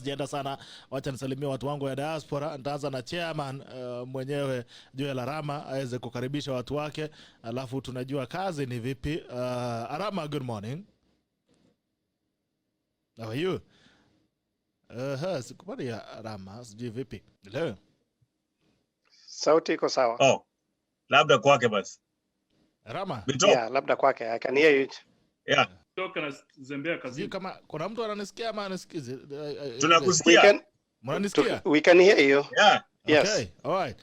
sijaenda sana, wacha nisalimie watu wangu ya diaspora. Nitaanza na chairman mwenyewe Joel Arama aweze kukaribisha watu wake, alafu tunajua kazi ni vipi. Arama, good morning. How are you? Sikupata ya Arama, sijui vipi. Hello. Sauti iko sawa. Oh, labda kwake basi. Arama. Yeah, labda kwake. I can hear you. Yeah. Toka na zembea kazi. Kama kuna mtu ananisikia ama anasikiza? Tunakusikia. Mnanisikia? We can hear you. Yeah. Yes. Okay, alright.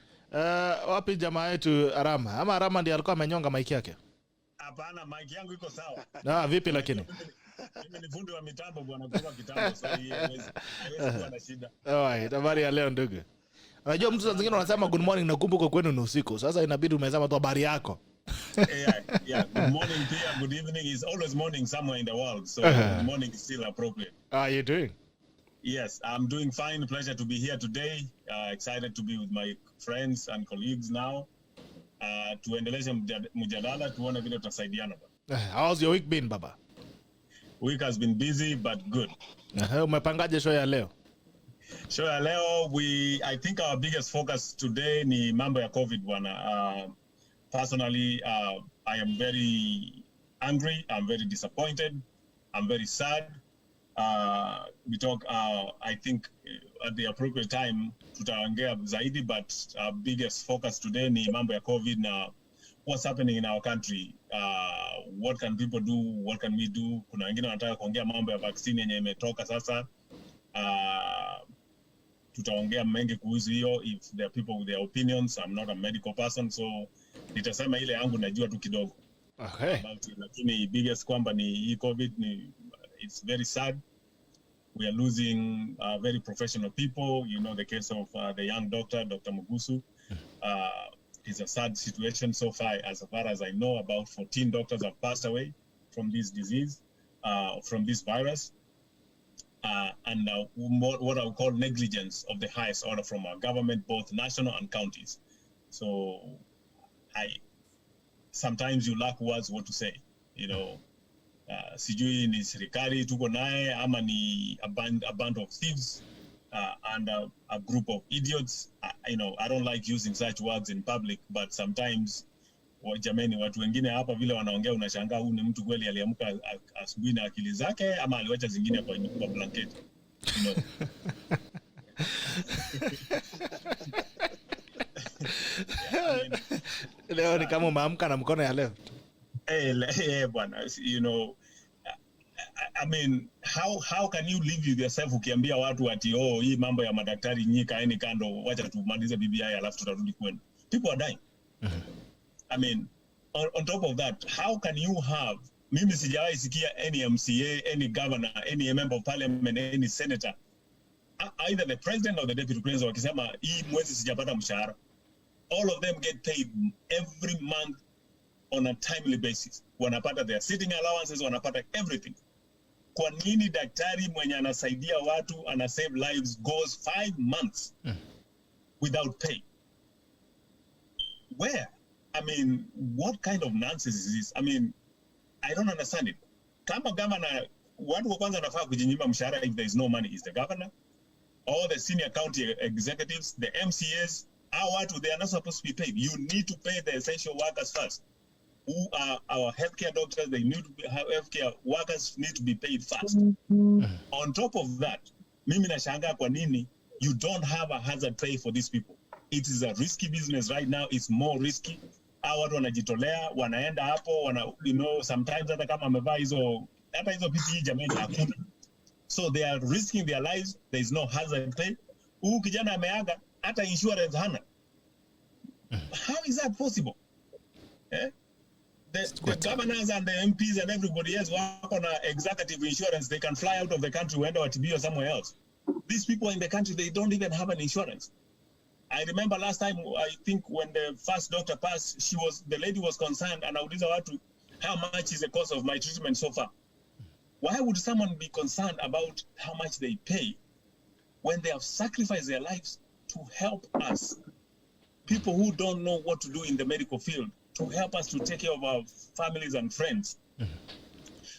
Wapi jamaa yetu Arama? Ama Arama ndiye alikuwa amenyonga mic yake? Hapana, mic yangu iko sawa. Vipi lakini? Mimi ni fundi wa mitambo bwana, kutoka kitambo, so hii haiwezi kuwa na shida. Alright, habari ya leo ndugu. Unajua mtu zingine wanasema good morning na kumbuka kwenu ni usiku. Sasa inabidi umesema tu habari yako. Yeah. Good morning here, good evening is always morning somewhere in the world. So good morning is still appropriate. How are you doing? Yes, I'm doing fine. Pleasure to be here today. Excited to be with my friends and colleagues now. Tuendeleze mjadala, tuone vile tutasaidiana. How's your week been, baba? Week has been busy but good. Umepangaje show ya leo? Show ya leo, I think our biggest focus today ni mambo ya COVID bwana. Personally, I am very angry. I'm very disappointed. I'm very sad. We talk, I think at the appropriate time, tutaongea zaidi, but our biggest focus today ni mambo ya COVID na what's happening in our country. What can people do? What can we do? Kuna wengine wanataka kuongea mambo ya vaccine yenye imetoka sasa. Tutaongea mengi kuhusu hiyo. If there are people with their opinions, I'm not a medical person, so nitasema ile yangu najua tu kidogo. Okay. Lakini biggest kwamba ni hii COVID it's very sad. We are losing very professional people. You know the case of the young doctor, Dr. Mugusu. It's a sad situation so far. As far as I know, about 14 doctors have passed away from this disease, from this virus. And what I would call negligence of the highest order from our government, both national and counties. So sometimes you lack words what to say, you know. Sijui ni serikali tuko naye ama ni a band of thieves and a group of idiots. You know, I don't like using such words in public, but sometimes jamani, watu wengine hapa vile wanaongea unashangaa huyu ni mtu kweli aliamka asubuhi na akili zake ama aliwacha zingine kwa blanketi, you know. Leo ni kama umeamka na mkono ya left. Bwana, you know, I mean, how can you live with yourself ukiambia watu ati hii mambo ya madaktari nyinyi kaeni kando, wacha tumalize BBI alafu tutarudi kwenu. People are dying. I mean, on top of that, how can you have, mimi sijawahi sikia any MCA, any governor, any member of parliament, any senator, either the president or the deputy president wakisema hii mwezi sijapata mshahara. All of them get paid every month on a timely basis. Wanapata their sitting allowances, wanapata everything. Kwa nini daktari mwenye anasaidia watu ana save lives goes 5 months without pay? Where? I mean, what kind of nonsense is this? I mean, I don't understand it. Kama governor, watu wa kwanza wanafaa kujinyima mshahara if there is no money is the governor, all the senior county executives, the MCAs. Our watu, they are not supposed to be paid. You need to pay the essential workers first. Who are our healthcare doctors? They need to be, healthcare workers need to be paid first. On top of that, mimi nashangaa kwa nini you don't have a hazard pay for these people. It is a risky business right now. It's more risky. Hao watu wanajitolea, wanaenda hapo, you know, sometimes hata kama amevaa hizo PPE jamani hakuna. So they are risking their lives. There is no hazard pay. Huyu kijana ameaga, hata insurance hana. How is that possible? The governors and the MPs and everybody else work on executive insurance. They can fly out of the country, wenda watibiwa somewhere else. These people in the country, they don't even have an insurance. I remember last time, I think when the first doctor passed, the lady was concerned, and anauliza watu, how much is the cost of my treatment so far? Why would someone be concerned about how much they pay when they have sacrificed their lives to help us, people who don't know what to do in the medical field, to help us to take care of our families and friends?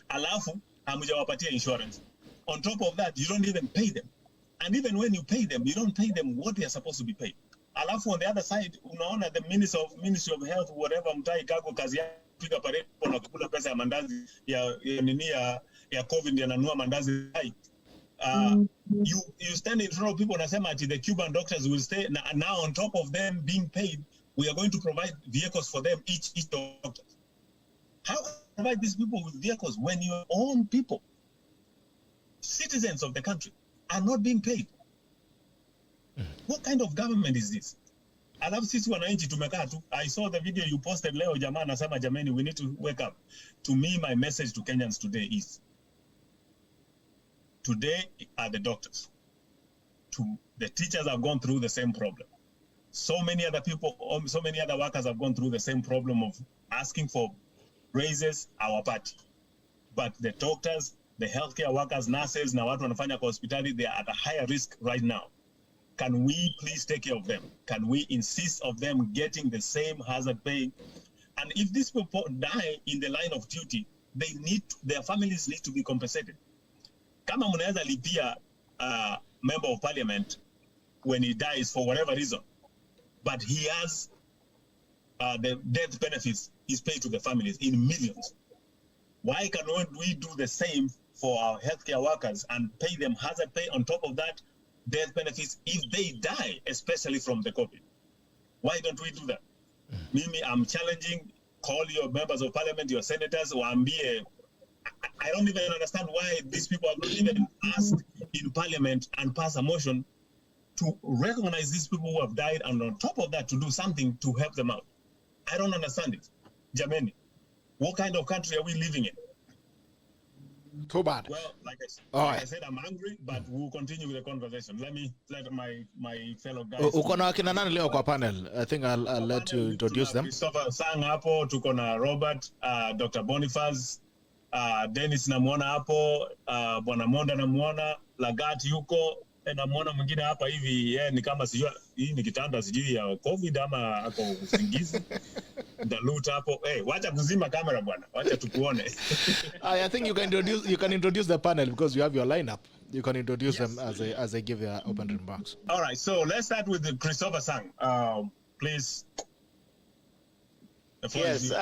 Alafu, hamujawapatia insurance. On top of that, you don't even pay them. And even when you pay them, you don't pay them what they are supposed to be paid. Alafu on the other side, unaona the Ministry of Health, whatever, Mutahi Kagwe kazi yake piga pale na kukula pesa ya mandazi ya COVID yananua mandazi. You stand in front of people and say the Cuban doctors will stay. Now on top of them being paid, we are going to provide vehicles for them, each doctor. How can you provide these people with vehicles when your own people, citizens of the country, are not being paid? What kind of government is this? Alafu sisi wananchi tumekaa tu. I saw the video you posted leo, jamaa anasema jameni, we need to wake up. To me, my message to Kenyans today is, today are the doctors. The teachers have gone through the same problem. So many other people, so many other workers have gone through the same problem of asking for raises, our party. But the doctors, the healthcare workers, nurses, na watu wanafanya kwa hospitali, they are at a higher risk right now. Can we please take care of them? Can we insist of them getting the same hazard pay? And if these people die in the line of duty, their families need to be compensated. Kama mnaweza lipia member of parliament when he dies for whatever reason, but he has the death benefits is paid to the families in millions. Why cannot we do the same for our healthcare workers and pay them hazard pay on top of that, death benefits if they die, especially from the COVID? Why don't we do that? Mimi, I'm challenging, call your members of parliament, your senators, waambie. I don't even understand why these people are not even asked in parliament and pass a motion to recognize these people who have died, and on top of that, to do something to help them out. I don't understand it. Jameni, what kind of country are we living in? Too bad. Well, like right. I said, I'm angry, but we'll continue with the conversation. Let my fellow guys. Uko na wakina nani leo kwa panel? I think I'll let you introduce them. Christopher Sang hapo, tuko na Robert, Dr. Boniface, Dennis namuona hapo, Bwana Monda namuona, Lagat yuko, namuona mwingine hapa hivi, ni kama sijui hii ni kitanda sijui ya COVID ama ako usingizi. Dalut hapo. Wacha kuzima kamera bwana. Wacha tukuone. I think you can introduce the panel because you have your lineup. You can introduce them as they give their open remarks. All right, so let's start with Christopher Sang. Please. Yes.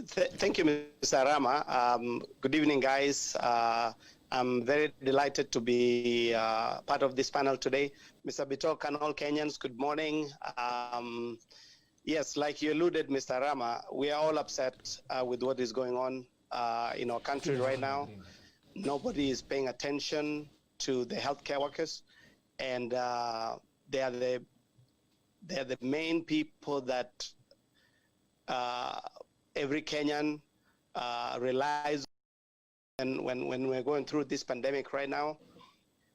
Thank you, Mr. Rama. Good evening, guys. I'm very delighted to be part of this panel today. Mr. Bitok and all Kenyans, good morning. Yes, like you alluded, Mr. Rama, we are all upset with what is going on in our country right now. Nobody is paying attention to the healthcare workers, and they are the main people that every Kenyan relies on when we're going through this pandemic right now.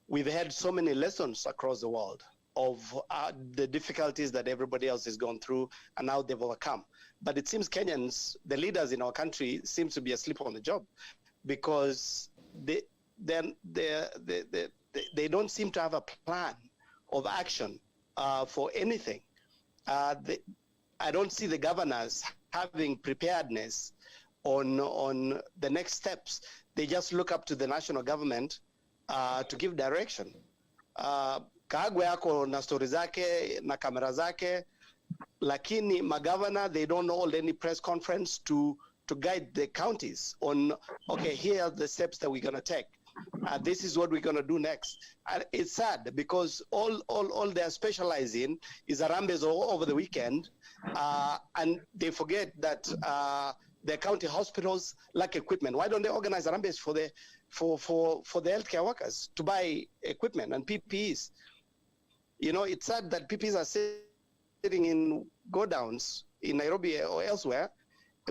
We've had so many lessons across the world of the difficulties that everybody else has gone through and now they've overcome. But it seems Kenyans, the leaders in our country, seem to be asleep on the job because they don't seem to have a plan of action for anything. I don't see the governors having preparedness on the next steps. They just look up to the national government to give direction. Kagwe yako na story zake na kamera zake, lakini magavana, they don't hold any press conference to guide the counties on, okay, here are the steps that we're going to take. This is what we're going to do next. And it's sad because all they're specializing is Harambes over the weekend, and they forget that the county hospitals lack equipment. Why don't they organize Harambes for the healthcare workers to buy equipment and PPEs? You know, it's sad that PPEs are sitting in go-downs in Nairobi or elsewhere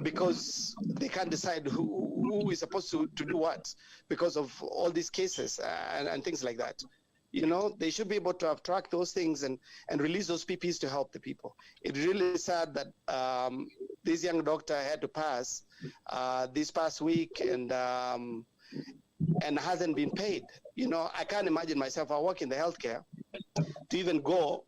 because they can't decide who is supposed to do what because of all these cases and things like that. You know, they should be able to track those things and release those PPEs to help the people. It's really sad that this young doctor had to pass this past week and hasn't been paid. You know, I can't imagine myself, I work in the healthcare, to even go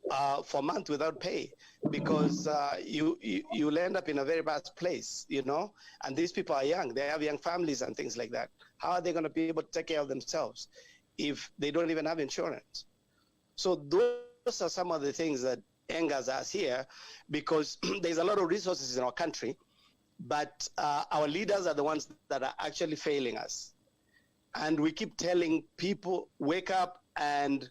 for a month without pay because you'll end up in a very bad place, you know, and these people are young, they have young families and things like that. How are they going to be able to take care of themselves? if they don't even have insurance? So those are some of the things that angers us here, because there's a lot of resources in our country, but our leaders are the ones that are actually failing us. And we keep telling people, wake up and,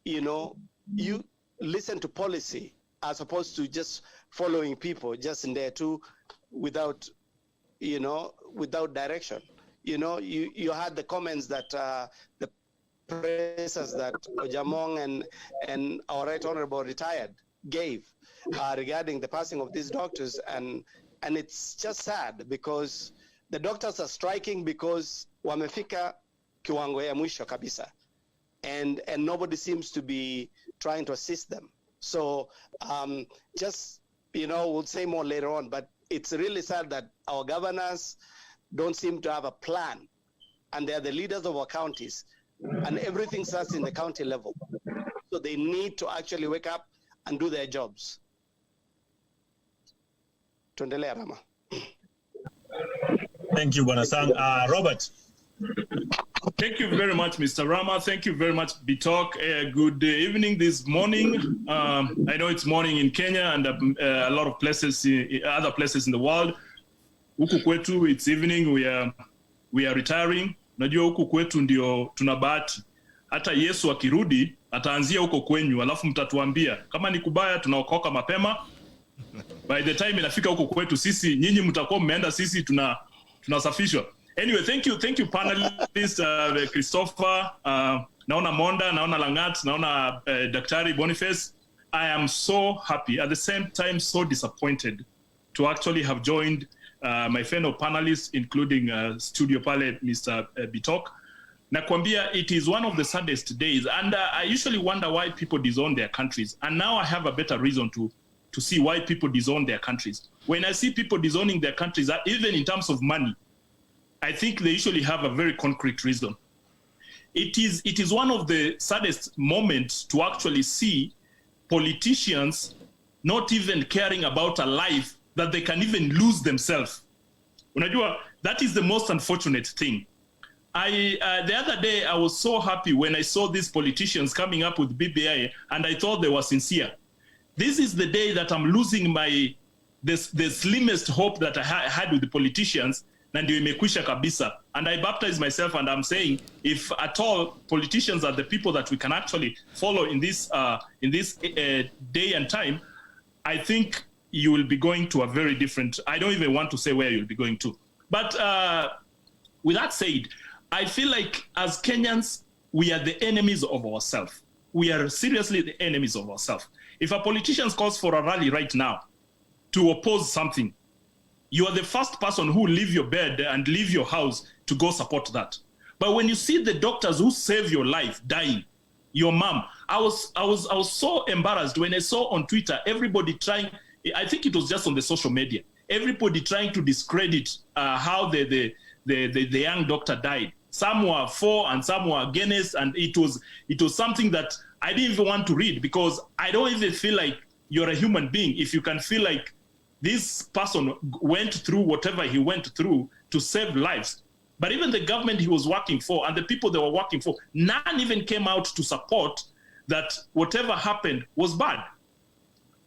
you listen to policy as opposed to just following people just in there too, without direction. You had the comments that the praises that Ojamong and our Right Honorable retired gave regarding the passing of these doctors, and it's just sad because the doctors are striking because wamefika kiwango ya mwisho kabisa, and nobody seems to be trying to assist them. So we'll say more later on, but it's really sad that our governors don't seem to have a plan, and they're the leaders of our counties, and everything starts in the county level. So they need to actually wake up and do their jobs. Tuendelea, Rama. Thank you, Bwana Sang. Robert. Thank you very much, Mr. Rama. Thank you very much, Bitok. Good evening this morning. I know it's morning in Kenya and a lot of places, other places in the world. Huku kwetu, it's evening. We are retiring. Najua huku kwetu ndio tunabahati. Hata Yesu akirudi, ataanzia huko kwenyu, alafu mtatuambia. Kama ni kubaya, tunaokoka mapema. By the time inafika huko kwetu, sisi, nyinyi mtakuwa mmeenda, sisi tunasafishwa. Anyway, thank you panelists, Christopher, naona Monda, naona Langat, naona Daktari Boniface. I am so happy, at the same time so disappointed to actually have joined my fellow panelists, including studio pale, Mr. Bitok. Nakwambia, it is one of the saddest days, and I usually wonder why people disown their countries, and now I have a better reason to see why people disown their countries. When I see people disowning their countries, even in terms of money, I think they usually have a very concrete reason. It is one of the saddest moments to actually see politicians not even caring about a life that they can even lose themselves. Unajua, that is the most unfortunate thing. The other day, I was so happy when I saw these politicians coming up with BBI, and I thought they were sincere. This is the day that I'm losing the slimmest hope that I had with the politicians, na ndio imekwisha kabisa. And I baptize myself, and I'm saying, if at all politicians are the people that we can actually follow in this day and time, I think you will be going to a very different, I don't even want to say where you'll be going to. But with that said, I feel like as Kenyans, we are the enemies of ourselves. We are seriously the enemies of ourselves. If a politician calls for a rally right now to oppose something, you are the first person who leave your bed and leave your house to go support that. But when you see the doctors who save your life dying, your mom, I was so embarrassed when I saw on Twitter everybody trying, I think it was just on the social media, everybody trying to discredit how the young doctor died. Some were for and some were against, and it was something that I didn't even want to read, because I don't even feel like you're a human being if you can feel like this person went through whatever he went through to save lives. But even the government he was working for and the people they were working for, none even came out to support that whatever happened was bad.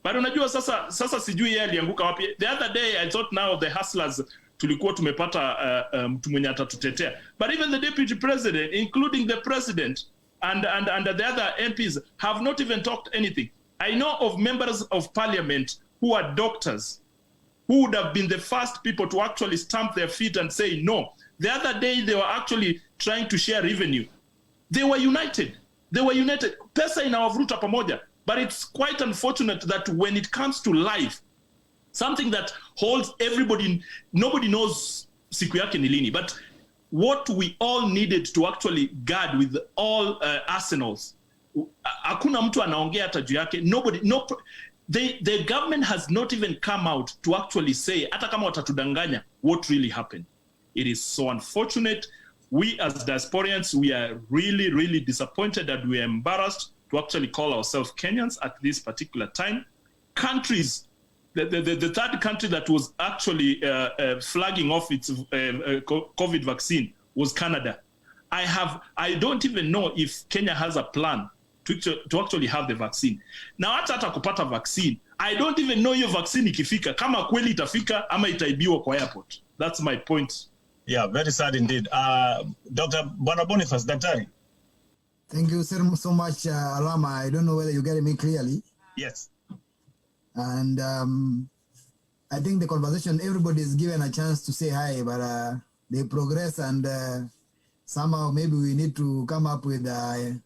But unajua sasa sijui yeye alianguka wapi. The other day I thought now the hustlers tulikuwa tumepata mtu mwenye atatutetea. But even the deputy president, including the president and the other MPs, have not even talked anything. I know of members of parliament who are doctors, who would have been the first people to actually stamp their feet and say no. The other day, they were actually trying to share revenue. They were united. Pesa inawavuta pamoja. But it's quite unfortunate that when it comes to life, something that holds everybody, nobody knows siku yake ni lini. But what we all needed to actually guard with all arsenals, hakuna mtu anaongea hata juu yake. The government has not even come out to actually say, hata kama watatudanganya, what really happened. It is so unfortunate. We as diasporians, we are really, really disappointed and we are embarrassed to actually call ourselves Kenyans at this particular time. Countries, the third country that was actually flagging off its COVID vaccine was Canada. I don't even know if Kenya has a plan to actually have the vaccine. Now hata kupata vaccine, I don't even know hiyo vaccine ikifika kama kweli itafika ama itaibiwa kwa airport. That's my point. Yeah, very sad indeed. Dr. Boniface, Daktari. Thank you so much, Alama. I don't know whether you're getting me clearly. Yes. And I think the conversation, everybody is given a chance to say hi, but they progress, and somehow maybe we need to come up with a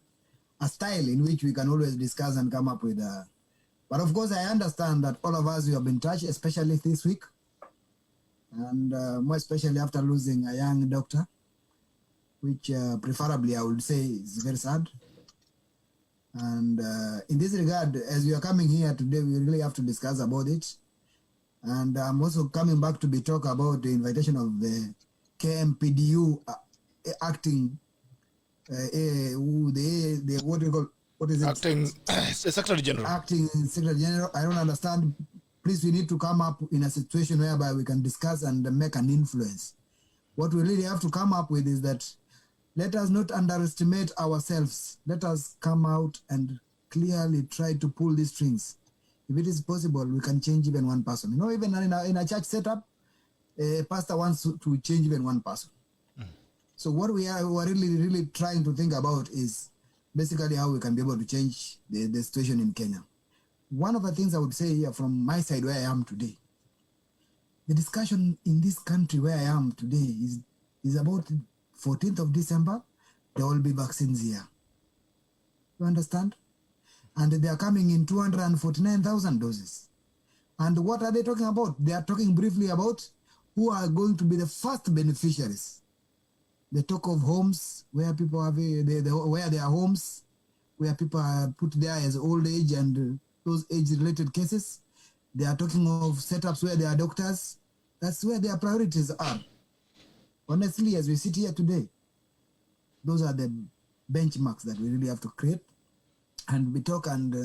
style in which we can always discuss and come up with. But of course, I understand that all of us, we have been touched, especially this week, and more especially after losing a young doctor, which preferably I would say is very sad. And in this regard, as we are coming here today, we really have to discuss about it. And I'm also coming back to be talk about the invitation of the KMPDU acting, what do you call, what is it? Acting Secretary General. Acting Secretary General. I don't understand. Please, we need to come up in a situation whereby we can discuss and make an influence. What we really have to come up with is that let us not underestimate ourselves. Let us come out and clearly try to pull these strings. If it is possible, we can change even one person. You know, even in a church setup, a pastor wants to change even one person. So what we are really trying to think about is basically how we can be able to change the situation in Kenya. One of the things I would say here from my side where I am today, the discussion in this country where I am today is about 14th of December, there will be vaccines here. You understand? And they are coming in 249,000 doses. And what are they talking about? They are talking briefly about who are going to be the first beneficiaries. They talk of homes where people have where there are homes, where people are put there as old age and those age-related cases. They are talking of setups where there are doctors. That's where their priorities are. Honestly, as we sit here today, those are the benchmarks that we really have to create. And we talk, and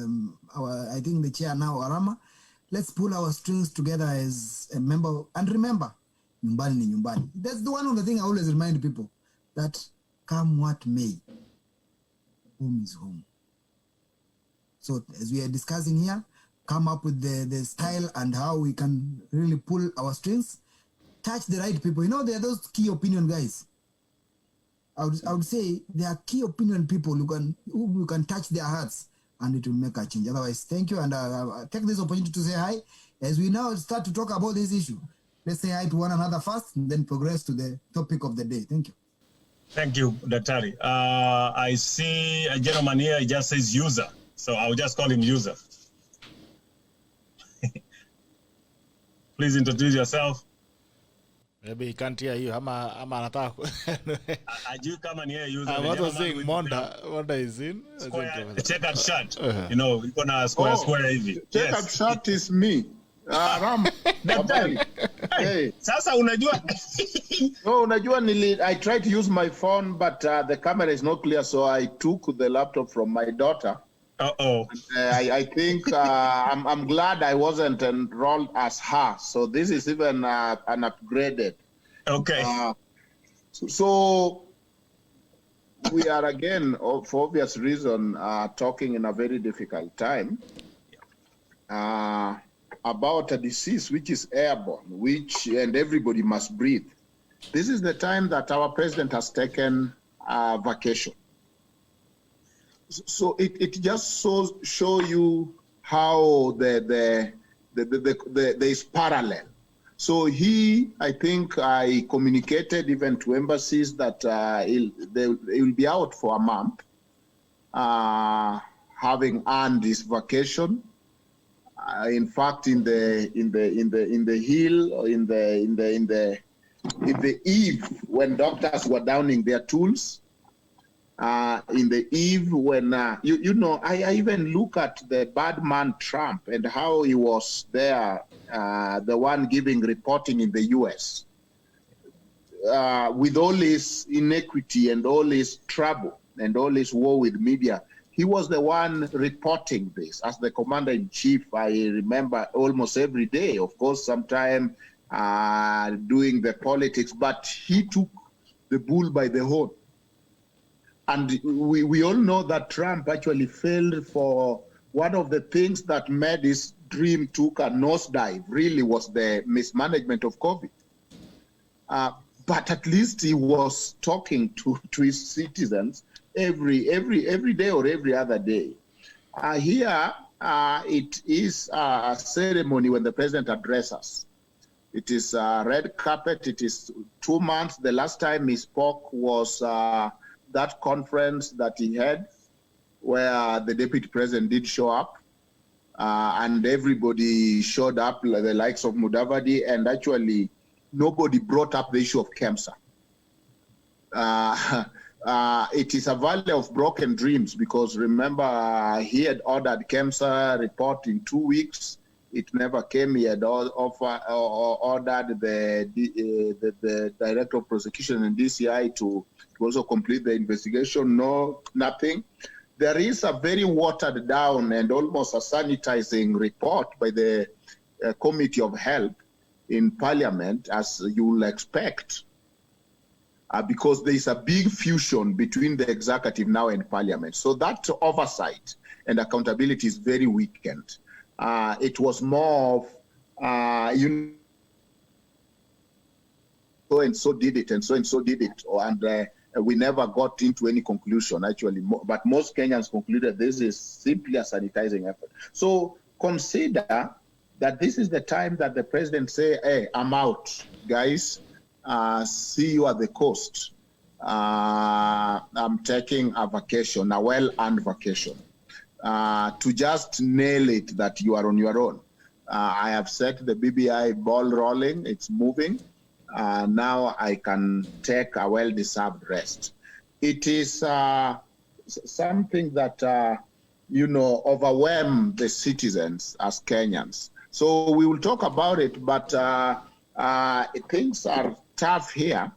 I think the chair now, Arama, let's pull our strings together as a member. And remember, nyumbani ni nyumbani. That's the one of the things I always remind people, that come what may, home is home. So as we are discussing here, come up with the style and how we can really pull our strings, touch the right people. You know, there are those key opinion guys. I would say there are key opinion people who can touch their hearts, and it will make a change. Otherwise, thank you, and I'll take this opportunity to say hi. As we now start to talk about this issue, let's say hi to one another first, and then progress to the topic of the day. Thank you. Thank you, Daktari. I see a gentleman here, he just says user. So I'll just call him user. Please introduce yourself. Maybe he can't hear you. Ama anataka. Ajui kama ni yeye user. I was saying Monda is in. Checkered shirt. You know, you're gonna square hivi. Checkered shirt is me. Ram. Hey. Sasa unajua. No, unajua I tried to use my phone, but the camera is not clear, so I took the laptop from my daughter. Uh-oh. I think I'm glad I wasn't enrolled as her. So this is even an upgraded. Okay. So we are again, for obvious reason, talking in a very difficult time about a disease which is airborne, and everybody must breathe. This is the time that our president has taken vacation. So it just show you how there is parallel. So I think I communicated even to embassies that they will be out for a month, having earned this vacation. In fact, in the hill, or in the eve when doctors were downing their tools. In the eve when, you know, I even look at the bad man Trump and how he was there, the one reporting in the US, with all his inequity and all his trouble and all his war with media. He was the one reporting this as the commander-in-chief. I remember almost every day, of course, sometime doing the politics, but he took the bull by the horn. And we all know that Trump actually failed for one of the things that made his dream took a nosedive, really, was the mismanagement of COVID. But at least he was talking to his citizens every day or every other day. Here, it is a ceremony when the president addresses. It is a red carpet. It is 2 months. The last time he spoke was that conference that he had, where the deputy president did show up, and everybody showed up, the likes of Mudavadi, and actually nobody brought up the issue of KEMSA. It is a valley of broken dreams, because remember, he had ordered KEMSA report in 2 weeks. It never came. He had ordered the director of prosecution and DCI to also complete the investigation. No, nothing. There is a very watered down and almost a sanitizing report by the Committee of Health in Parliament, as you will expect, because there is a big fusion between the executive now and Parliament. So that oversight and accountability is very weakened. It was more of, so and so did it, and so did it, and we never got into any conclusion, actually. But most Kenyans concluded this is simply a sanitizing effort. So consider that this is the time that the president say, hey, I'm out, guys. See you at the coast. I'm taking a vacation, a well-earned vacation. To just nail it that you are on your own. I have set the BBI ball rolling, it's moving. Now I can take a well-deserved rest. It is something that, overwhelm the citizens as Kenyans. So we will talk about it, but things are tough here.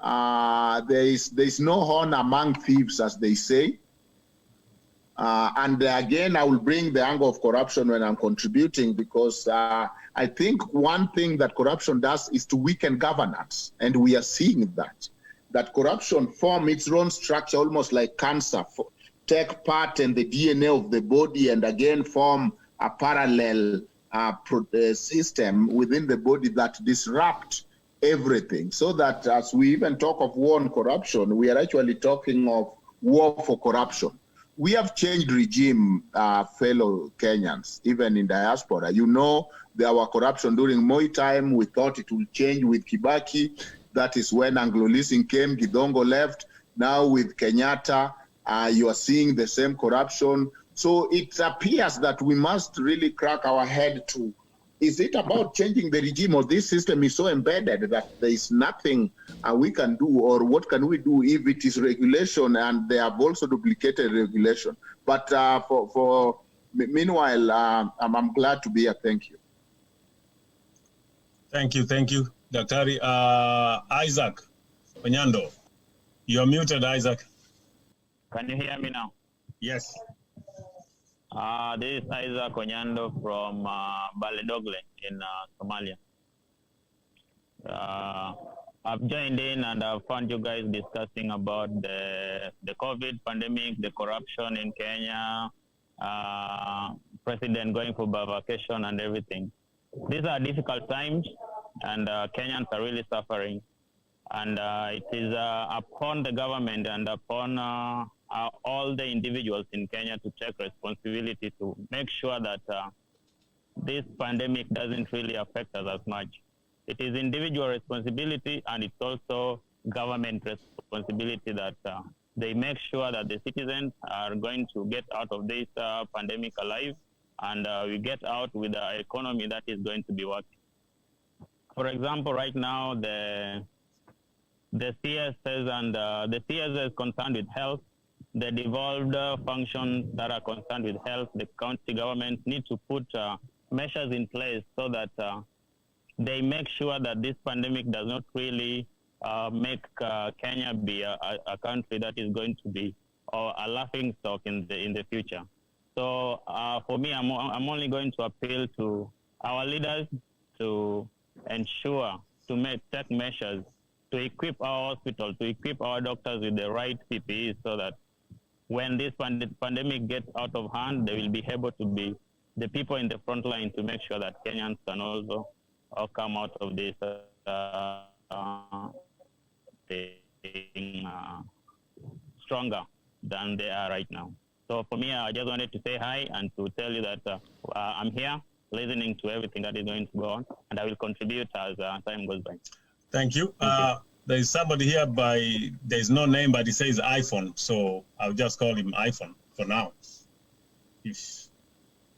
There is no honor among thieves, as they say. And again, I will bring the angle of corruption when I'm contributing, because I think one thing that corruption does is to weaken governance. And we are seeing that corruption form its own structure, almost like cancer, take part in the DNA of the body and again form a parallel system within the body that disrupt everything. So that as we even talk of war on corruption, we are actually talking of war for corruption. We have changed regime, fellow Kenyans, even in diaspora. You know, there was corruption during Moi time. We thought it would change with Kibaki. That is when Anglo-Leasing came, Gidongo left. Now with Kenyatta, you are seeing the same corruption. So it appears that we must really crack our head to, is it about changing the regime, or this system is so embedded that there is nothing we can do, or what can we do if it is regulation and they have also duplicated regulation? But meanwhile, I'm glad to be here. Thank you. Thank you, Daktari. Isaac Onyando, you're muted, Isaac. Can you hear me now? Yes. This is Isaac Onyando from Baledogle in Somalia. I've joined in and I've found you guys discussing about the COVID pandemic, the corruption in Kenya, president going for vacation and everything. These are difficult times, and Kenyans are really suffering. And it is upon the government and upon all the individuals in Kenya to take responsibility to make sure that this pandemic doesn't really affect us as much. It is individual responsibility, and it's also government responsibility that they make sure that the citizens are going to get out of this pandemic alive, and we get out with an economy that is going to be working. For example, right now, the CSS and the CSS concerned with health, the devolved functions that are concerned with health, the county government need to put measures in place so that they make sure that this pandemic does not really make Kenya be a country that is going to be a laughing stock in the future. So for me, I'm only going to appeal to our leaders to ensure to take measures equip our hospital, to equip our doctors with the right PPE so that when this pandemic gets out of hand, they will be able to be the people in the front line to make sure that Kenyans can also come out of this thing stronger than they are right now. So for me, I just wanted to say hi and to tell you that I'm here listening to everything that is going to go on, and I will contribute as time goes by. Thank you. There is somebody here there is no name, but he says iPhone, so I'll just call him iPhone for now. If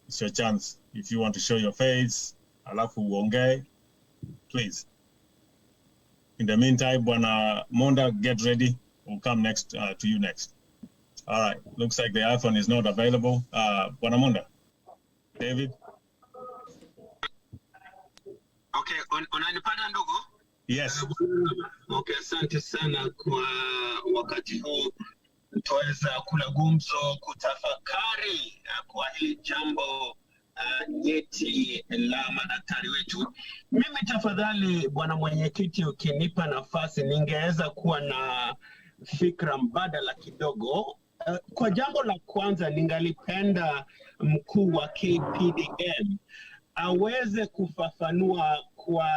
it's your chance, if you want to show your face, alafu uongee, please. In the meantime, Bwana Monda, get ready. We'll come next to you next. All right. Looks like the iPhone is not available. Bwana Monda. David. Okay, unanipata ndugu? Yes. Okay, asante sana kwa wakati huu tutaweza kula gumzo kutafakari kwa hili jambo nyeti la madaktari wetu. Mimi tafadhali bwana mwenyekiti, ukinipa nafasi ningeweza kuwa na fikra mbadala kidogo. Kwa jambo la kwanza, ningalipenda mkuu wa KPDM aweze kufafanua kwa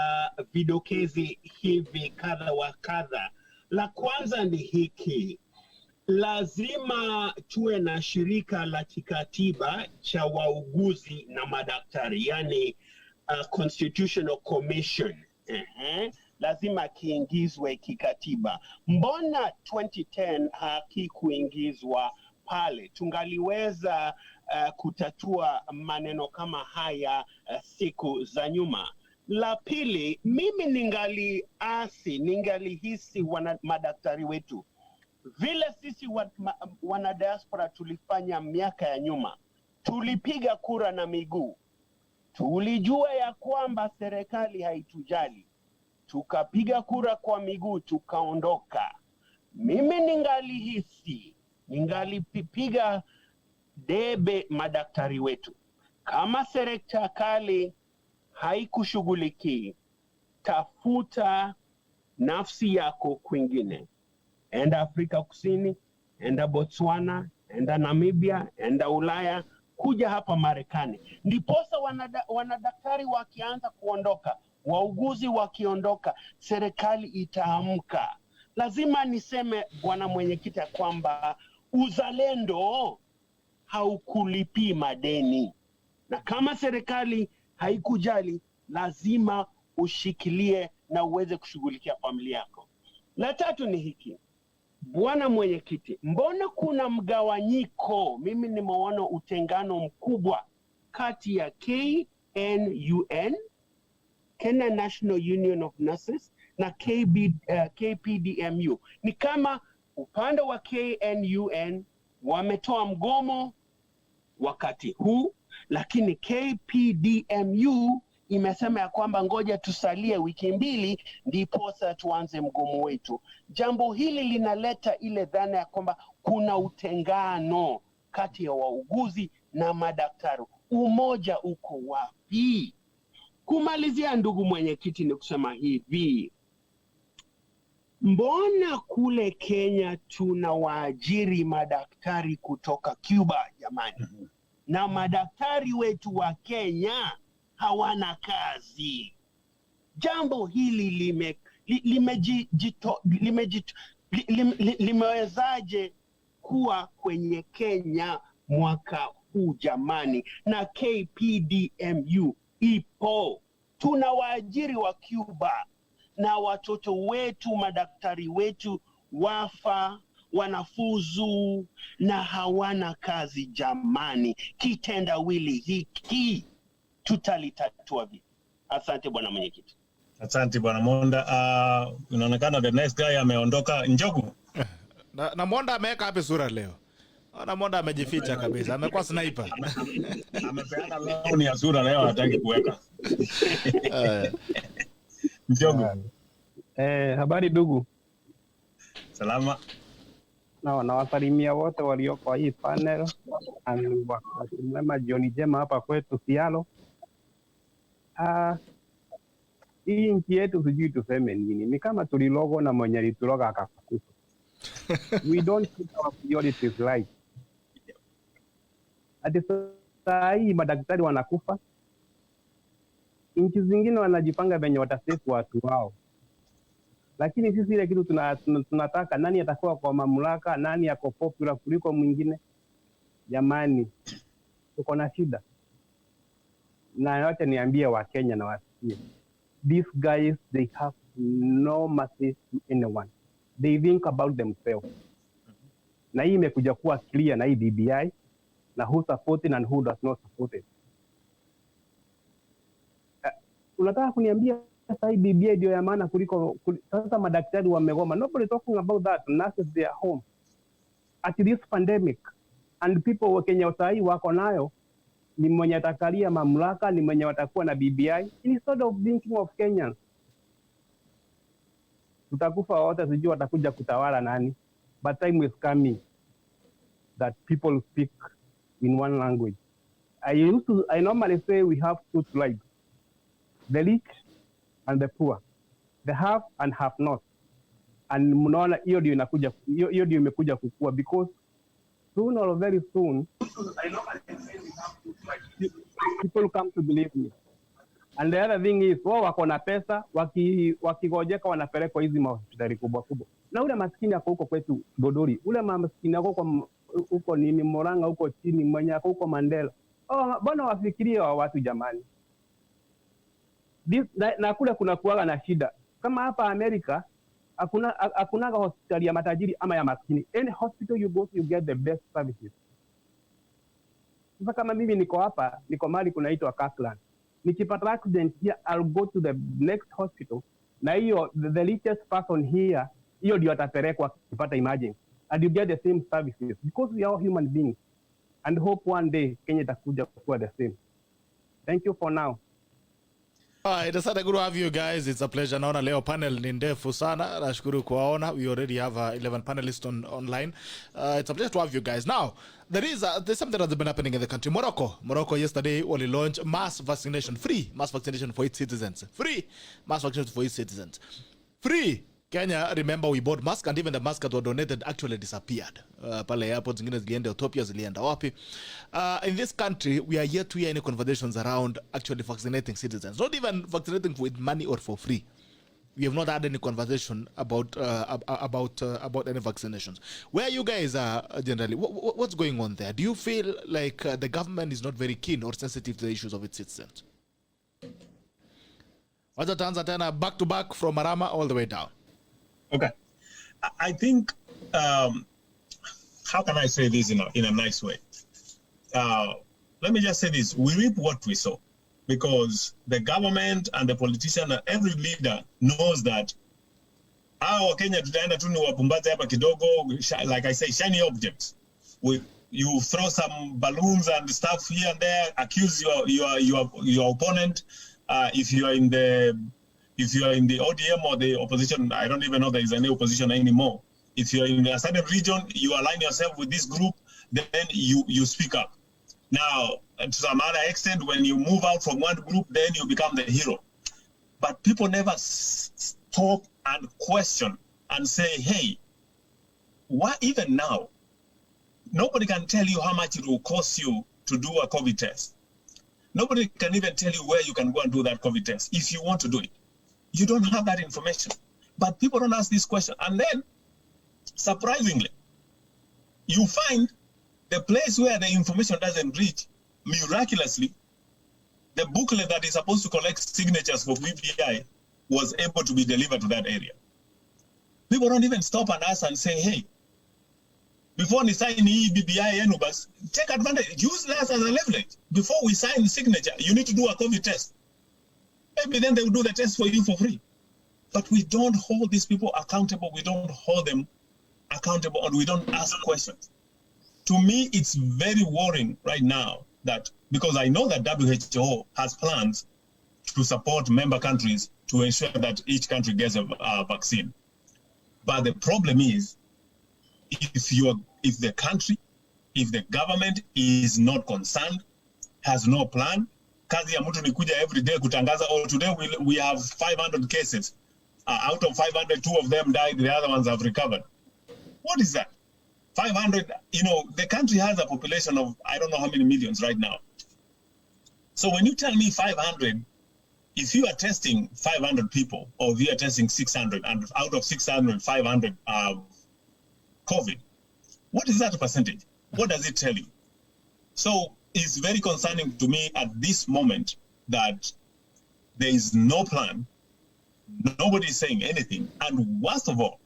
vidokezi hivi kadha wa kadha. La kwanza ni hiki: lazima tuwe na shirika la kikatiba cha wauguzi na madaktari, yani Constitutional Commission. Lazima kiingizwe kikatiba. Mbona 2010 hakikuingizwa pale? Tungaliweza kutatua maneno kama haya siku za nyuma. La pili, mimi ningalihisi madaktari wetu vile sisi wana diaspora tulifanya miaka ya nyuma. Tulipiga kura na miguu. Tulijua ya kwamba serikali haitujali. Tukapiga kura kwa miguu tukaondoka. Mimi ningalipiga debe madaktari wetu. Kama serikali haikushughulikii, tafuta nafsi yako kwingine. Enda Afrika Kusini, enda Botswana, enda Namibia, enda Ulaya, kuja hapa Marekani. Ndiposa wanadaktari wakianza kuondoka, wauguzi wakiondoka, serikali itaamka. Lazima niseme bwana mwenyekiti kwamba uzalendo haukulipi madeni. Na kama serikali haikujali, lazima ushikilie na uweze kushughulikia familia yako. La tatu ni hiki: bwana mwenyekiti, mbona kuna mgawanyiko? Mimi nimeona utengano mkubwa kati ya KNUN, Kenya National Union of Nurses, na KPDMU. Ni kama upande wa KNUN wametoa mgomo wakati huu, lakini KPDMU imesema ya kwamba ngoja tusalie wiki mbili ndiposa tuanze mgomo wetu. Jambo hili linaleta ile dhana ya kwamba kuna utengano kati ya wauguzi na madaktari. Umoja uko wapi? Kumalizia ndugu mwenyekiti, ni kusema hivi: mbona kule Kenya tuna waajiri madaktari kutoka Cuba jamani? Na madaktari wetu wa Kenya hawana kazi. Jambo hili limewezaje kuwa kwenye Kenya mwaka huu jamani? Na KPDMU ipo. Tuna waajiri wa Cuba na watoto wetu, madaktari wetu wafa, wanafuzu na hawana kazi jamani. Kitendawili hiki tutalitatua vipi? Asante bwana mwenyekiti. Asante bwana Monda. Inaonekana the next guy ameondoka. Njogu. Na Monda ameweka hapi sura leo. Na Monda amejificha kabisa. Amekuwa sniper. Amepeana launi ya sura leo, hataki kuweka. Njogu. Habari ndugu. Salama. Na wasalimia wote walio kwa hii panel. Mwema jioni njema hapa kwetu Sialo. Hii nchi yetu sijui tuseme nini, ni kama tulilogo na mwenye alituloga akakufa. We don't put our priorities right. Hadi saa hii madaktari wanakufa, nchi zingine wanajipanga venye watasefu watu wao, lakini sisi ile kitu tunataka nani atakuwa kwa mamlaka, nani yako popular kuliko mwingine. Jamani, tuko na shida. Na yote niambie wa Kenya na wasikie, these guys, they have no mercy to anyone. They think about themselves. Na hii imekuja kuwa clear na hii BBI, na who supported and who does not support it. Unataka kuniambia sasa hii BBI ndio ya maana kuliko sasa madaktari wamegoma? Nobody talking about that. Nurses, they are home at this pandemic, and people wa Kenya sasa wako nayo ni mwenye atakalia mamlaka, ni mwenye watakuwa na BBI, instead of thinking of Kenyans. Tutakufa wote, sijui watakuja kutawala nani, but time is coming that people speak in one language. I normally say we have two tribes, the rich and the poor, the have and have not. And mnaona hiyo ndio inakuja, hiyo ndio imekuja kukua, because soon or very soon people come to believe me. And the other thing is, wao wako na pesa, wakigojeka wanapelekwa hizi hospitali kubwa kubwa. Na ule maskini ako huko kwetu Godori, ule maskini ako huko nini Moranga huko chini, mwenye ako huko Mandela. Bwana wafikirie wa watu jamani. Na kule kuna kuwaga na shida. Kama hapa Amerika, hakuna hospitali ya matajiri ama ya maskini. Any hospital you go to, you get the best services. Sasa kama mimi niko hapa, niko mahali kunaitwa Kirkland. Nikipata accident here, I'll go to the next hospital. Na hiyo, the richest person here, hiyo ndio atapelekwa kupata emergency. And you get the same services. Because we are all human beings. And hope one day, Kenya itakuja kuwa the same. Thank you for now. It's good to have you guys. It's a pleasure. Naona leo panel ni ndefu sana. Nashukuru kuwaona. We already have 11 panelists online. It's a pleasure to have you guys. Now, there's something that's been happening in the country. Morocco yesterday only launched mass vaccination for its citizens. Free mass vaccination for its citizens. Free. Kenya, remember we bought masks, and even the masks that were donated actually disappeared. Pale airports zingine zilienda Ethiopia, zilienda wapi. In this country, we are yet to hear any conversations around actually vaccinating citizens. Not even vaccinating with money or for free. We have not had any conversation about any vaccinations. Where you guys are generally, what's going on there? Do you feel like the government is not very keen or sensitive to the issues of its citizens? Wacha taanza tena back to back from Marama all the way down. Okay. I think, how can I say this in a nice way? Let me just say this. We reap what we sow, because the government and the politician and every leader knows that our Kenya tutaenda tu ni wapumbaze hapa kidogo, like I say, shiny objects. You throw some balloons and stuff here and there, accuse your opponent. If you are in the ODM or the opposition, I don't even know there is any opposition anymore. If you're in a certain region, you align yourself with this group, then you speak up. Now, to some other extent, when you move out from one group, then you become the hero. But people never stop and question and say, hey, why even now? Nobody can tell you how much it will cost you to do a COVID test. Nobody can even tell you where you can go and do that COVID test if you want to do it. You don't have that information. But people don't ask this question. And then, surprisingly, you find the place where the information doesn't reach, miraculously, the booklet that is supposed to collect signatures for BBI was able to be delivered to that area. People don't even stop and ask and say, hey, before we sign BBI, Enubas, take advantage, use that as a leverage. Before we sign the signature, you need to do a COVID test. Maybe then they will do the test for you for free. But we don't hold these people accountable. We don't hold them accountable, and we don't ask questions. To me, it's very worrying right now that, because I know that WHO has plans to support member countries to ensure that each country gets a vaccine. But the problem is, if the government is not concerned, has no plan, kazi ya mtu ni kuja every day kutangaza, oh, today we have 500 cases. Out of 500, 2 of them died, the other ones have recovered. What is that? 500, you know, the country has a population of, I don't know how many millions right now. So when you tell me 500, if you are testing 500 people, or if you are testing 600, and out of 600, 500 COVID, what is that percentage? What does it tell you? So it's very concerning to me at this moment that there is no plan, nobody is saying anything, and worst of all,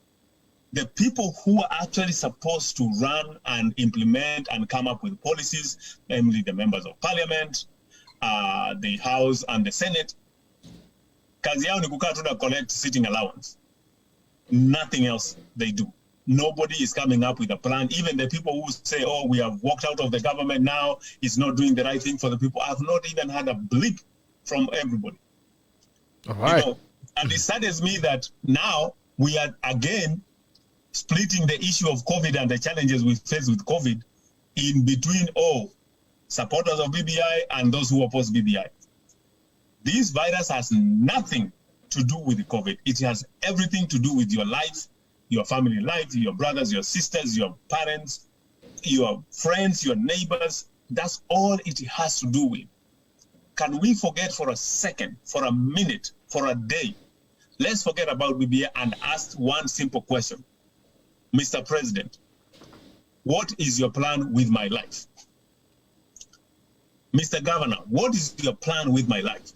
the people who are actually supposed to run and implement and come up with policies, namely the members of parliament, the House and the Senate, kazi yao ni kukaa tu na collect sitting allowance. Nothing else they do. Nobody is coming up with a plan. Even the people who say, oh, we have walked out of the government now, it's not doing the right thing for the people. I've not even had a blip from everybody. All right. You know, and it saddens me that now we are again splitting the issue of COVID and the challenges we face with COVID in between, supporters of BBI and those who oppose BBI. This virus has nothing to do with the COVID. It has everything to do with your life, your family life, your brothers, your sisters, your parents, your friends, your neighbors. That's all it has to do with. Can we forget for a second, for a minute, for a day? Let's forget about BBI and ask one simple question. Mr. President, what is your plan with my life? Mr. Governor, what is your plan with my life?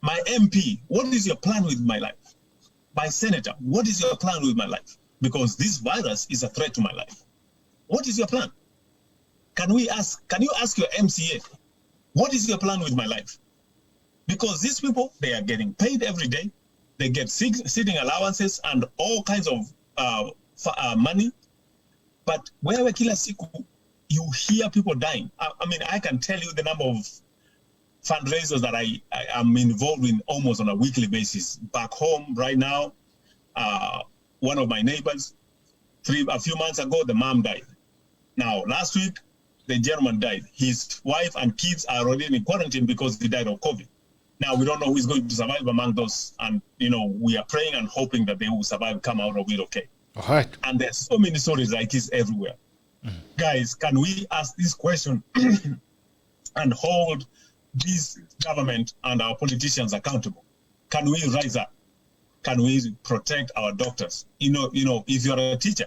My MP, what is your plan with my life? My senator, what is your plan with my life? Because this virus is a threat to my life. What is your plan? Can you ask your MCA, what is your plan with my life? Because these people, they are getting paid every day. They get sitting allowances and all kinds of money. But wherever kila siku, you hear people dying. I mean, I can tell you the number of fundraisers that I am involved in almost on a weekly basis. Back home right now, one of my neighbors, a few months ago, the mom died. Now, last week, the gentleman died. His wife and kids are already in quarantine because he died of COVID. Now, we don't know who is going to survive among those. And, you know, we are praying and hoping that they will survive, come out of it okay. All right. And there's so many stories like this everywhere. Guys, can we ask this question and hold this government and our politicians accountable? Can we rise up? Can we protect our doctors? You know, if you're a teacher,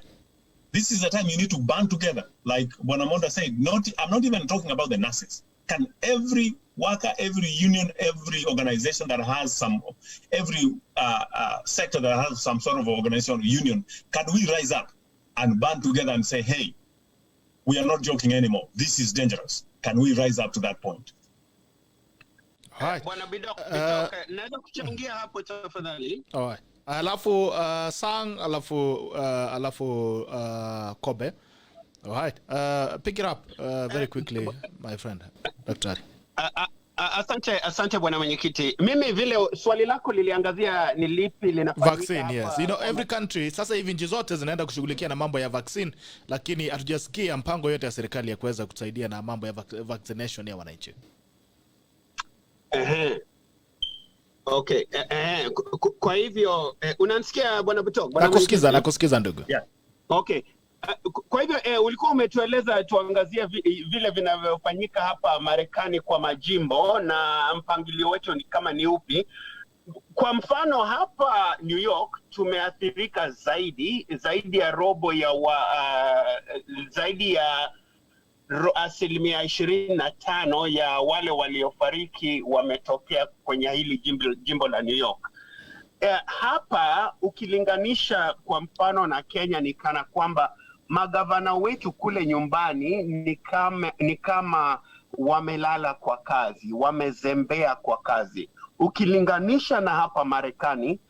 this is the time you need to band together. Like Wanamonda said, I'm not even talking about the nurses. Can every worker, every union, every organization that has every sector that has some sort of organization or union, can we rise up and band together and say, hey, we are not joking anymore. This is dangerous. Can we rise up to that point? All right. Bwana Bidok, naweza kuchangia hapo tafadhali? All right. Alafu Sang, alafu Kobe. All right. Pick it up very quickly, my friend, Dr. Asante bwana mwenyekiti. Mimi vile swali lako liliangazia ni lipi linafanyika vaccine, yes. You know, every country sasa hivi nchi zote zinaenda kushughulikia na mambo ya vaccine, lakini hatujasikia mpango yote ya serikali ya kuweza kusaidia na mambo ya vaccination ya wananchi. Okay. Kwa hivyo unanisikia bwana Butok? Nakusikiza ndugu. Yeah. Okay. Kwa hivyo ulikuwa umetueleza tuangazie vile vinavyofanyika hapa Marekani kwa majimbo na mpangilio wetu ni kama ni upi. Kwa mfano hapa New York tumeathirika zaidi ya robo ya zaidi ya 25% ya wale waliofariki wametokea kwenye hili jimbo la New York. Hapa ukilinganisha kwa mfano na Kenya ni kana kwamba magavana wetu kule nyumbani ni kama wamelala kwa kazi, wamezembea kwa kazi. Ukilinganisha na hapa Marekani,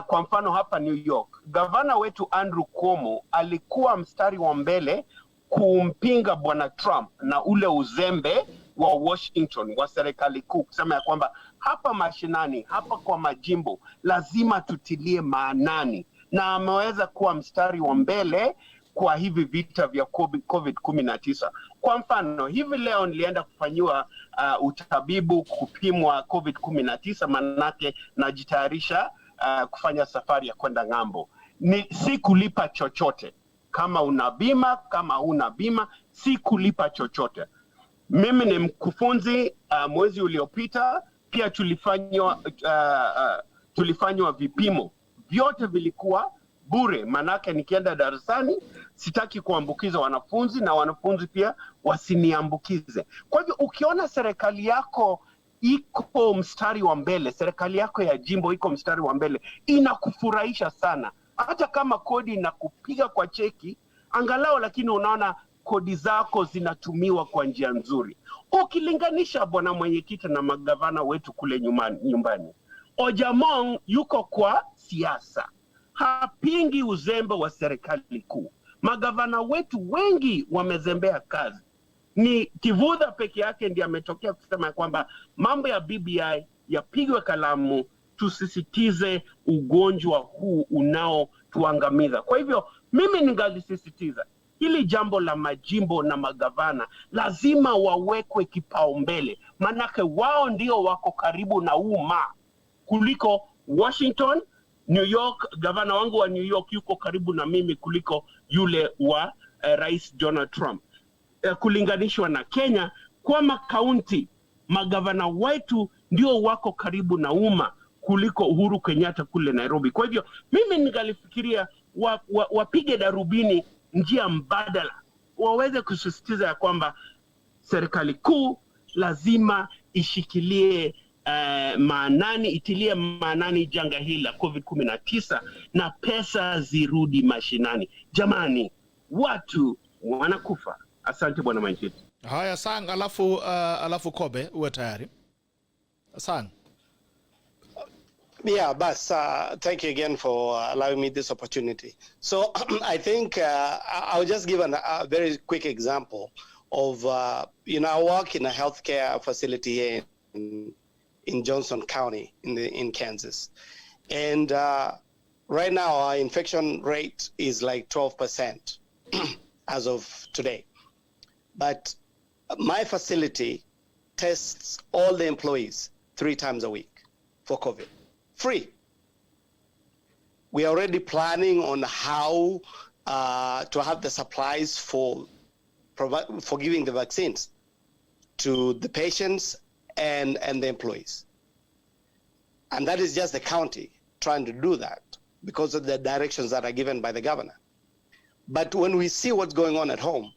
kwa mfano hapa New York, gavana wetu Andrew Cuomo alikuwa mstari wa mbele kumpinga bwana Trump na ule uzembe wa Washington wa serikali kuu, kusema ya kwamba hapa mashinani, hapa kwa majimbo lazima tutilie maanani, na ameweza kuwa mstari wa mbele kwa hivi vita vya COVID-19. Kwa mfano, hivi leo nilienda kufanyiwa utabibu kupimwa COVID-19, manake najitayarisha kufanya safari ya kwenda ng'ambo. Si kulipa chochote. Kama una bima, kama huna bima, si kulipa chochote. Mimi ni mkufunzi, mwezi uliopita pia tulifanywa vipimo. Vyote vilikuwa bure, manake nikienda darasani sitaki kuambukiza wanafunzi na wanafunzi pia wasiniambukize. Kwa hivyo ukiona serikali yako iko mstari wa mbele, serikali yako ya jimbo iko mstari wa mbele, inakufurahisha sana. Hata kama kodi inakupiga kwa cheki, angalau lakini unaona kodi zako zinatumiwa kwa njia nzuri. Ukilinganisha bwana mwenyekiti na magavana wetu kule nyumbani, Ojamong yuko kwa siasa, hapingi uzembe wa serikali kuu. Magavana wetu wengi wamezembea kazi. Ni Kivutha peke yake ndiye ametokea kusema kwamba mambo ya BBI yapigwe kalamu, tusisitize ugonjwa huu unaotuangamiza. Kwa hivyo mimi ningalisisitiza hili jambo la majimbo na magavana lazima wawekwe kipaumbele, manake wao ndio wako karibu na umma kuliko Washington, New York. Gavana wangu wa New York yuko karibu na mimi kuliko yule wa Rais Donald Trump. Kulinganishwa na Kenya, kwa makaunti magavana wetu ndio wako karibu na umma kuliko Uhuru Kenyatta kule Nairobi. Kwa hivyo mimi ningalifikiria wapige darubini njia mbadala, waweze kusisitiza ya kwamba serikali kuu lazima ishikilie itilie maanani janga hili la COVID-19 na pesa zirudi mashinani. Jamani, watu wanakufa. Asante bwana mwenyekiti. Haya, Sang, alafu Kobe uwe tayari. Sang. Yeah, Bas, thank you again for allowing me this opportunity. So I think I'll just give a very quick example of, I work in a healthcare facility here in Johnson County in Kansas. And right now our infection rate is like 12% as of today. But my facility tests all the employees 3 times a week for COVID. Free. We are already planning on how to have the supplies for giving the vaccines to the patients and the employees. And that is just the county trying to do that because of the directions that are given by the governor. But when we see what's going on at home,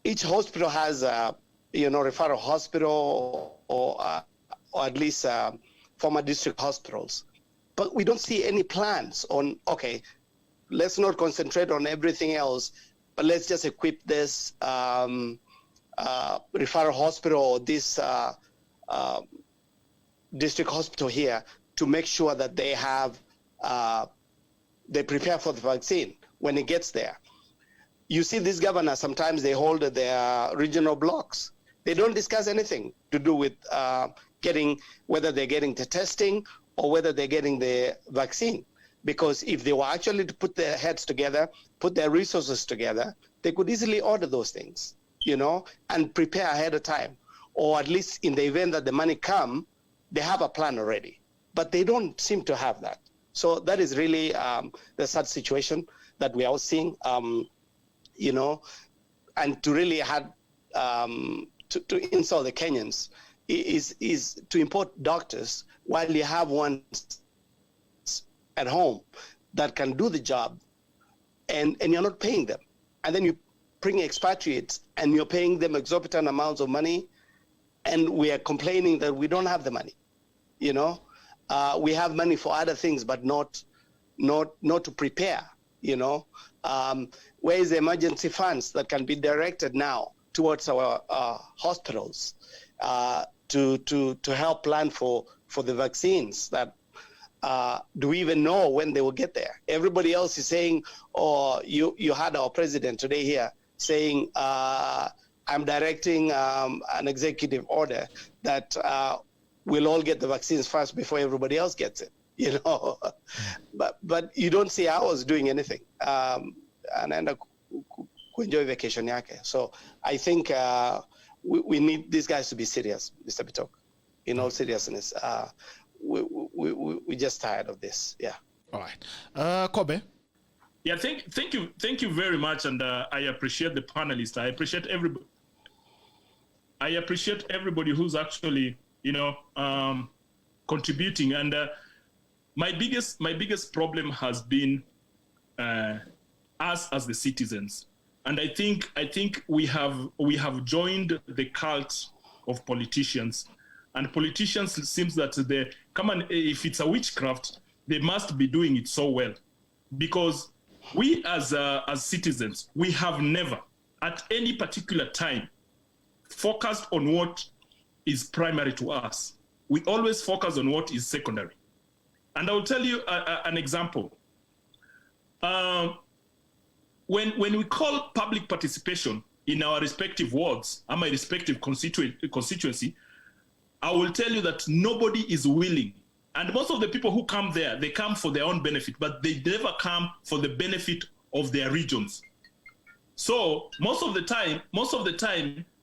each hospital has a referral hospital or at least former district hospitals. But we don't see any plans on, okay, let's not concentrate on everything else, but let's just equip this referral hospital or this district hospital here to make sure that they have, they prepare for the vaccine when it gets there. You see these governors, sometimes they hold their regional blocks. They don't discuss anything to do with whether they're getting the testing or whether they're getting the vaccine. Because if they were actually to put their heads together, put their resources together, they could easily order those things, and prepare ahead of time. Or at least in the event that the money come, they have a plan already. But they don't seem to have that. So that is really the sad situation that we are seeing, and to really have to insult the Kenyans is to import doctors while you have ones at home that can do the job and you're not paying them. And then you bring expatriates and you're paying them exorbitant amounts of money and we are complaining that we don't have the money. We have money for other things, but not to prepare, where is the emergency funds that can be directed now towards our hospitals to help plan for the vaccines that do we even know when they will get there? Everybody else is saying, you had our president today here saying, I'm directing an executive order that we'll all get the vaccines first before everybody else gets it, but you don't see ours doing anything. anaenda kuenjoy vacation yake. So I think we need these guys to be serious, Mr. Bitok. In all seriousness, we're just tired of this. Yeah. All right. Kobe. Yeah, thank you very much, and I appreciate the panelists. I appreciate everybody who's actually, contributing. And my biggest problem has been us as the citizens. And I think we have joined the cult of politicians. And politicians seems that if it's a witchcraft, they must be doing it so well, because we as citizens, we have never at any particular time focused on what is primary to us. We always focus on what is secondary. And I will tell you an example. When we call public participation in our respective wards, and my respective constituency, I will tell you that nobody is willing. And most of the people who come there, they come for their own benefit, but they never come for the benefit of their regions. So most of the time,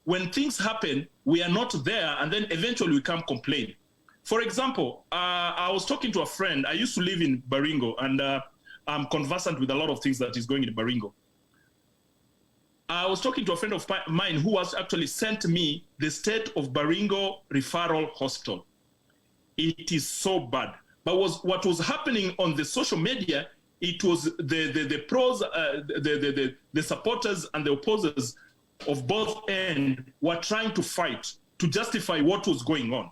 when things happen, we are not there, and then eventually we come complain. For example, I was talking to a friend. I used to live in Baringo, and I'm conversant with a lot of things that is going in Baringo. I was talking to a friend of mine who has actually sent me the state of Baringo Referral Hospital. It is so bad. But what was happening on the social media, it was the pros, the supporters and the opposers of both ends were trying to fight to justify what was going on.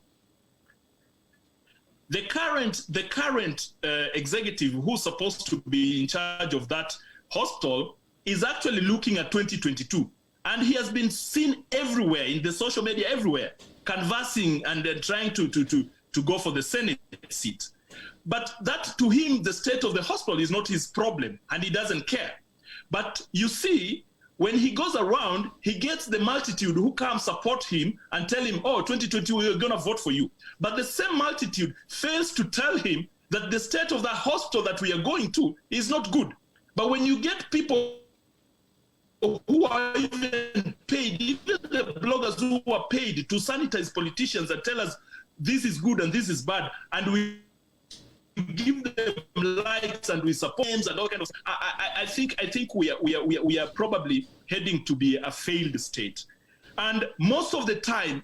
The current executive who's supposed to be in charge of that hospital is actually looking at 2022. And he has been seen everywhere, in the social media, everywhere, canvassing and trying to go for the Senate seat. But that, to him, the state of the hospital is not his problem, and he doesn't care. But you see, when he goes around, he gets the multitude who come support him and tell him, oh, 2022, we're going to vote for you. But the same multitude fails to tell him that the state of the hospital that we are going to is not good. But when you get people who are even paid, even the bloggers who are paid to sanitize politicians and tell us this is good and this is bad, and we give them likes and we support them and all kind of. I think we are probably heading to be a failed state. And most of the time,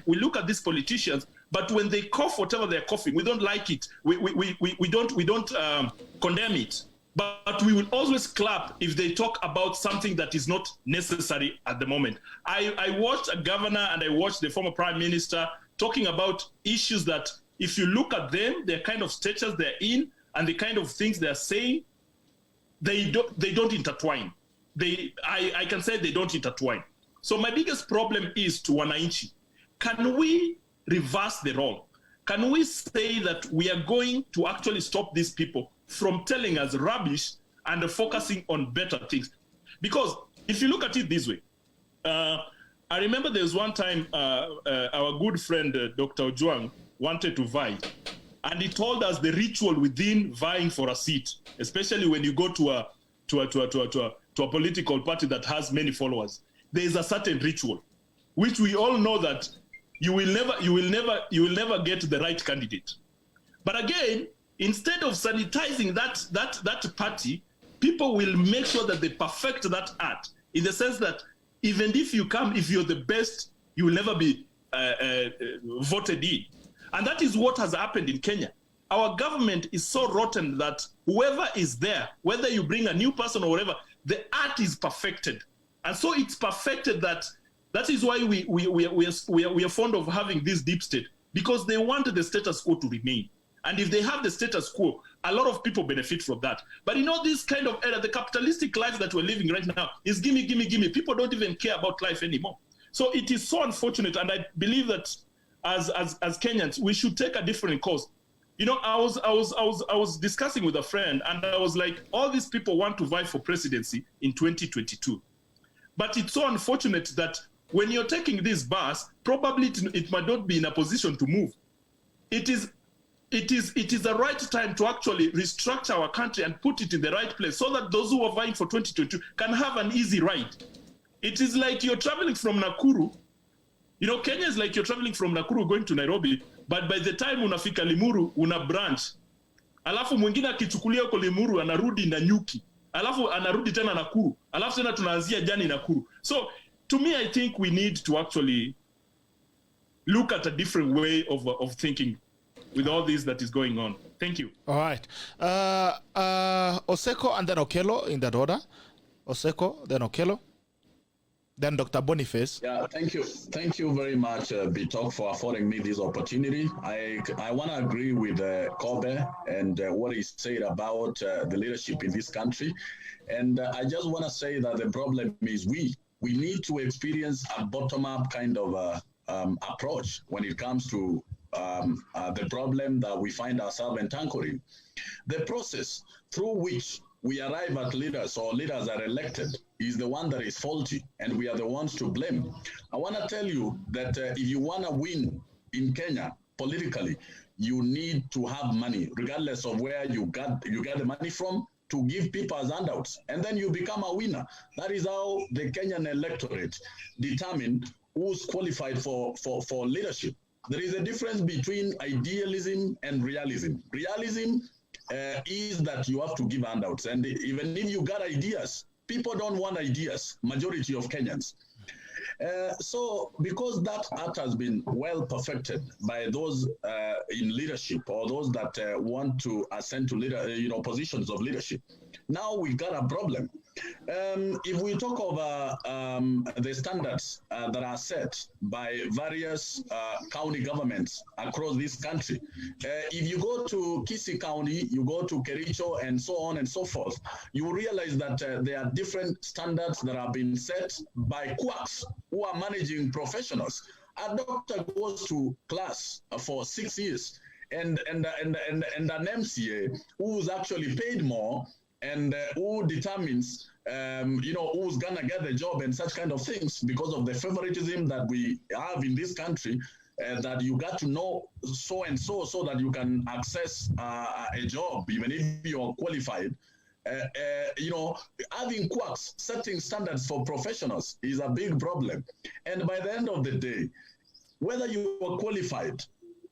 we look at these politicians, but when they cough whatever they're coughing, we don't like it. We don't condemn it. But we will always clap if they talk about something that is not necessary at the moment. I watched a governor and I watched the former prime minister talking about issues that, if you look at them, the kind of status they're in and the kind of things they're saying, they don't intertwine. I can say they don't intertwine. So my biggest problem is to wananchi. Can we reverse the role? Can we say that we are going to actually stop these people from telling us rubbish and focusing on better things? Because if you look at it this way, I remember there was one time our good friend, Dr. Ojwang, wanted to vie. And he told us the ritual within vying for a seat, especially when you go to a political party that has many followers. There is a certain ritual, which we all know that you will never get the right candidate. But again, instead of sanitizing that party, people will make sure that they perfect that art, in the sense that even if you're the best, you will never be voted in. And that is what has happened in Kenya. Our government is so rotten that whoever is there, whether you bring a new person or whatever, the art is perfected. And so it's perfected that is why we are fond of having this deep state, because they want the status quo to remain. And if they have the status quo, a lot of people benefit from that. But this kind of era, the capitalistic life that we're living right now is gimme, gimme, gimme. People don't even care about life anymore. So it is so unfortunate. And I believe that as Kenyans, we should take a different course. I was discussing with a friend, and I was like, all these people want to vie for presidency in 2022. But it's so unfortunate that when you're taking this bus, probably it might not be in a position to move. It is it is the right time to actually restructure our country and put it in the right place so that those who are vying for 2022 can have an easy ride. It is like you're traveling from Nakuru. You know, Kenya is like you're traveling from Nakuru going to Nairobi, but by the time unafika Limuru, una branch. Alafu mwingine akichukulia huko Limuru anarudi na Nyuki. Alafu anarudi tena Nakuru. Alafu tena tunaanzia jani Nakuru. So, to me, I think we need to actually look at a different way of thinking with all this that is going on. Thank you. All right. Oseko and then Okello in that order. Oseko, then Okello. Then Dr. Boniface. Yeah, thank you. Thank you very much, Bitok, for affording me this opportunity. I want to agree with Kobe and what he said about the leadership in this country. And I just want to say that the problem is we need to experience a bottom-up kind of approach when it comes to the problem that we find ourselves encountering. The process through which we arrive at leaders or leaders are elected is the one that is faulty, and we are the ones to blame. I want to tell you that if you want to win in Kenya politically, you need to have money, regardless of where you get the money from, to give people as handouts, and then you become a winner. That is how the Kenyan electorate determine who's qualified for leadership. There is a difference between idealism and realism. Realism is that you have to give handouts. And even if you got ideas, people don't want ideas, majority of Kenyans. So because that art has been well perfected by those in leadership or those that want to ascend to positions of leadership, now we got a problem. If we talk of the standards that are set by various county governments across this country, if you go to Kisii County, you go to Kericho, and so on and so forth, you will realize that there are different standards that have been set by quacks who are managing professionals. A doctor goes to class for 6 years, and an MCA who's actually paid more and who determines, who's gonna get the job and such kind of things because of the favoritism that we have in this country, that you got to know so and so that you can access a job, even if you're qualified. Having quacks, setting standards for professionals is a big problem. And by the end of the day, whether you are qualified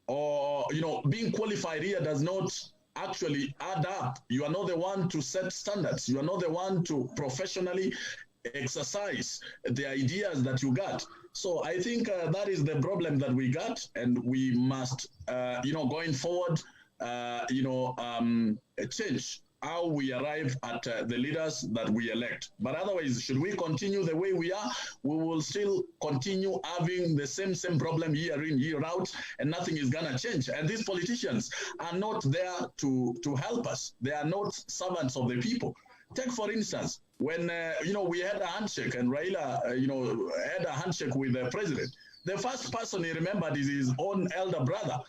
or, being qualified here does not actually add up. You are not the one to set standards. You are not the one to professionally exercise the ideas that you got. So I think that is the problem that we got, and we must, going forward, change how we arrive at the leaders that we elect. But otherwise, should we continue the way we are, we will still continue having the same problem year in, year out, and nothing is going to change. And these politicians are not there to help us. They are not servants of the people. Take, for instance, when, we had a handshake and Raila, had a handshake with the president. The first person he remembered is his own elder brother,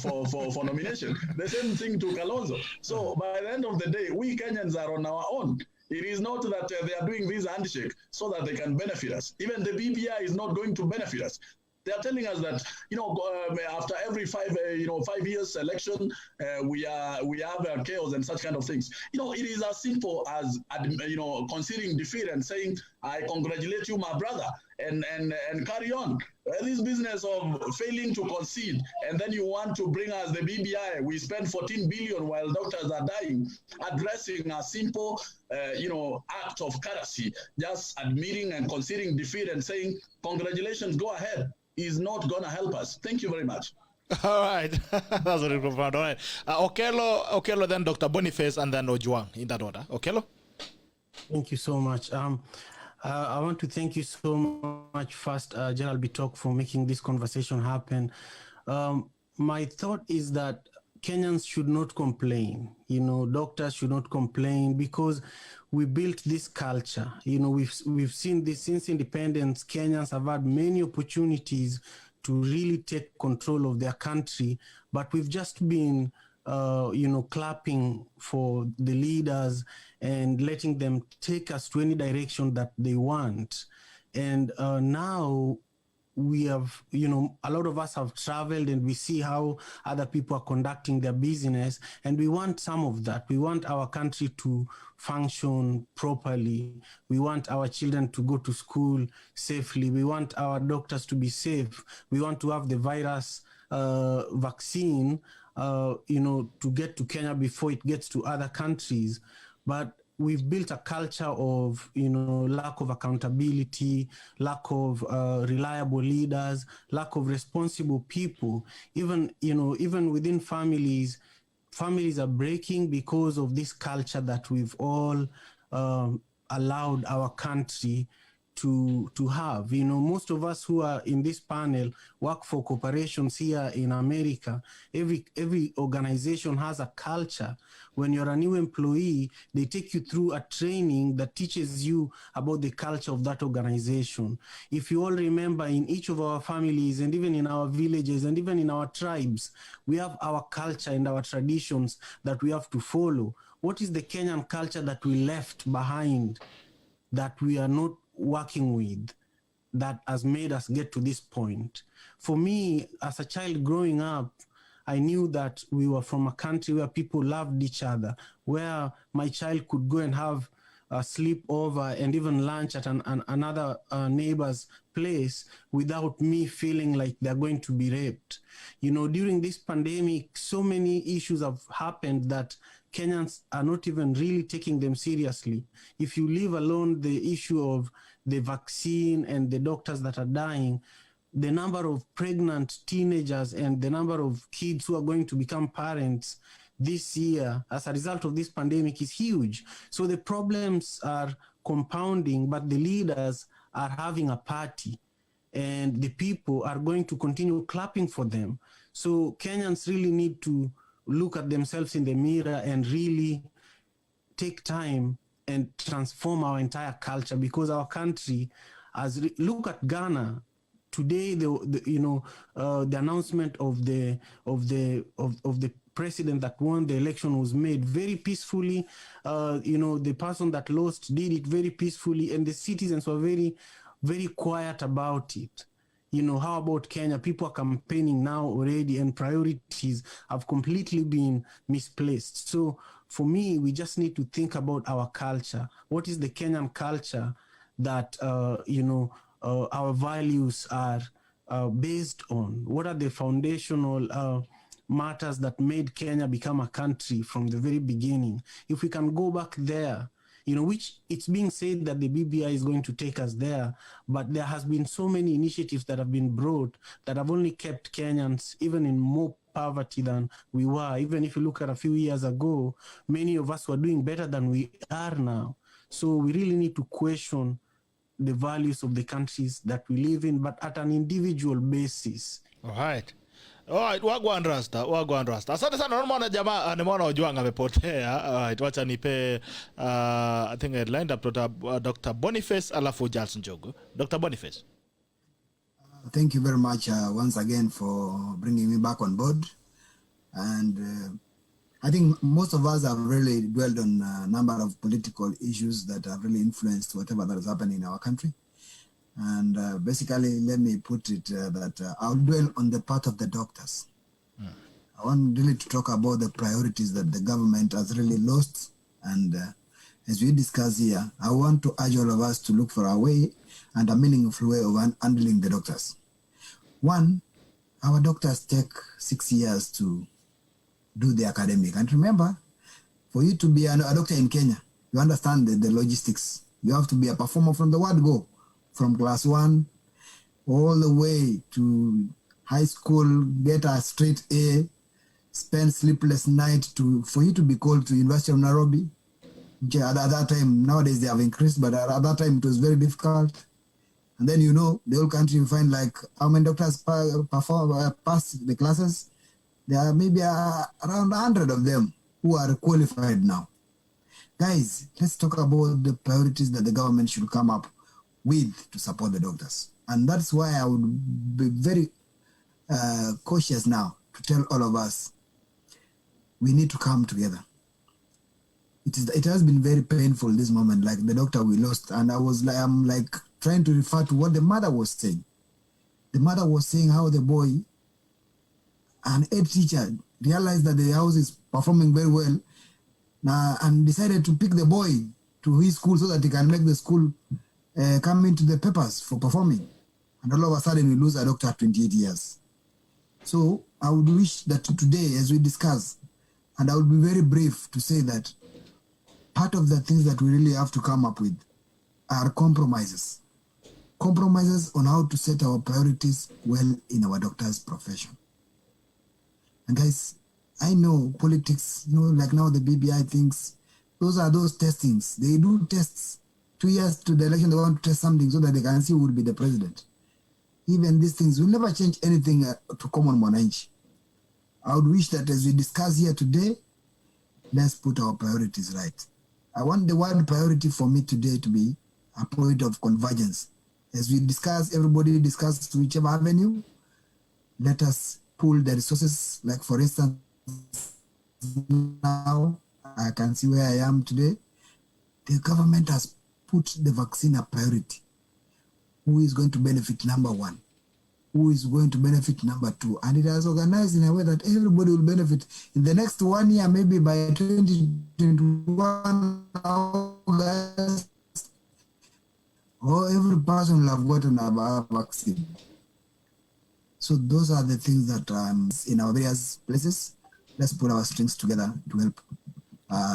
for nomination. The same thing to Kalonzo. So by the end of the day, we Kenyans are on our own. It is not that they are doing this handshake so that they can benefit us. Even the BBI is not going to benefit us. They are telling us that, after every 5 years election, we have chaos and such kind of things. It is as simple as, conceding defeat and saying, I congratulate you, my brother, and carry on. This business of failing to concede, and then you want to bring us the BBI. We spend 14 billion while doctors are dying, addressing a simple, act of courtesy, just admitting and conceding defeat and saying, congratulations, go ahead, is not going to help us. Thank you very much. All right. That's what it confirmed. All right. Okello, then Dr. Boniface, and then Ojwang, in that order. Okello? Thank you so much. I want to thank you so much first, General Bitok, for making this conversation happen. My thought is that Kenyans should not complain. Doctors should not complain because we built this culture. We've seen this since independence. Kenyans have had many opportunities to really take control of their country, but we've just been, clapping for the leaders and letting them take us to any direction that they want. And now we have, you know, a lot of us have traveled and we see how other people are conducting their business, and we want some of that. We want our country to function properly. We want our children to go to school safely. We want our doctors to be safe. We want to have the virus vaccine, you know, to get to Kenya before it gets to other countries. But we've built a culture of, you know, lack of accountability, lack of reliable leaders, lack of responsible people. Even, you know, even within families are breaking because of this culture that we've all allowed our country to have. You know, most of us who are in this panel work for corporations here in America. Every organization has a culture. When you're a new employee, they take you through a training that teaches you about the culture of that organization. If you all remember, in each of our families and even in our villages and even in our tribes, we have our culture and our traditions that we have to follow. What is the Kenyan culture that we left behind that we are not working with, that has made us get to this point? For me, as a child growing up, I knew that we were from a country where people loved each other, where my child could go and have a sleepover and even lunch at another neighbor's place without me feeling like they're going to be raped. You know, during this pandemic, so many issues have happened that Kenyans are not even really taking them seriously. If you leave alone the issue of the vaccine and the doctors that are dying, the number of pregnant teenagers and the number of kids who are going to become parents this year as a result of this pandemic is huge. So the problems are compounding, but the leaders are having a party and the people are going to continue clapping for them. So Kenyans really need to look at themselves in the mirror and really take time and transform our entire culture, because our country, look at Ghana today. The announcement of the president that won the election was made very peacefully. The person that lost did it very peacefully, and the citizens were very, very quiet about it. You know, how about Kenya? People are campaigning now already, and priorities have completely been misplaced. So for me, we just need to think about our culture. What is the Kenyan culture that, our values are based on? What are the foundational matters that made Kenya become a country from the very beginning? If we can go back there, which it's being said that the BBI is going to take us there, but there has been so many initiatives that have been brought that have only kept Kenyans even in more poverty than we were. Even if you look at a few years ago, many of us were doing better than we are now. So we really need to question the values of the countries that we live in, but at an individual basis. All right, wagwan rasta. Asante sana. Naona jamaa nimeona Ojwang amepotea. Alright, wacha nipe I think I lined up Dr. Boniface alafu Charles Njogu. Dr. Boniface. Thank you very much once again for bringing me back on board. And I think most of us have really dwelled on a number of political issues that have really influenced whatever that is happening in our country. And basically, let me put it that I'll dwell on the part of the doctors. I want really to talk about the priorities that the government has really lost. And as we discuss here, I want to urge all of us to look for a way and a meaningful way of handling the doctors. One, our doctors take 6 years to do the academic. And remember, for you to be a doctor in Kenya, you understand the logistics. You have to be a performer from the word go, from class 1 all the way to high school, get a straight A, spend sleepless night for you to be called to University of Nairobi. At that time, nowadays they have increased, but at that time it was very difficult. And then, the whole country, you find like how many doctors pass the classes. There are maybe around 100 of them who are qualified now. Guys, let's talk about the priorities that the government should come up with to support the doctors. And that's why I would be very cautious now to tell all of us, we need to come together. It has been very painful this moment, like the doctor we lost, and I'm trying to refer to what the mother was saying. the mother was saying how the boy, an ed teacher, realized that the house is performing very well and decided to pick the boy to his school so that he can make the school come into the papers for performing. And all of a sudden, we lose a doctor at 28 years. So I would wish that today, as we discuss, and I would be very brief to say that part of the things that we really have to come up with are compromises. Compromises on how to set our priorities well in our doctor's profession. And guys, I know politics, like now the BBI things, those are those testings. They do tests 2 years to the election, they want to test something so that they can see who will be the president. Even these things will never change anything to common mwananchi. I would wish that as we discuss here today, let's put our priorities right. I want the word priority for me today to be a point of convergence. As we discuss, everybody discuss whichever avenue, let us pool the resources. Like for instance, now I can see where I am today. The government has put the vaccine a priority. Who is going to benefit number one? Who is going to benefit number two? And it has organized in a way that everybody will benefit. In the next 1 year, maybe by 2021, August, every person will have gotten a vaccine. So those are the things that in our various places, let's put our strings together to help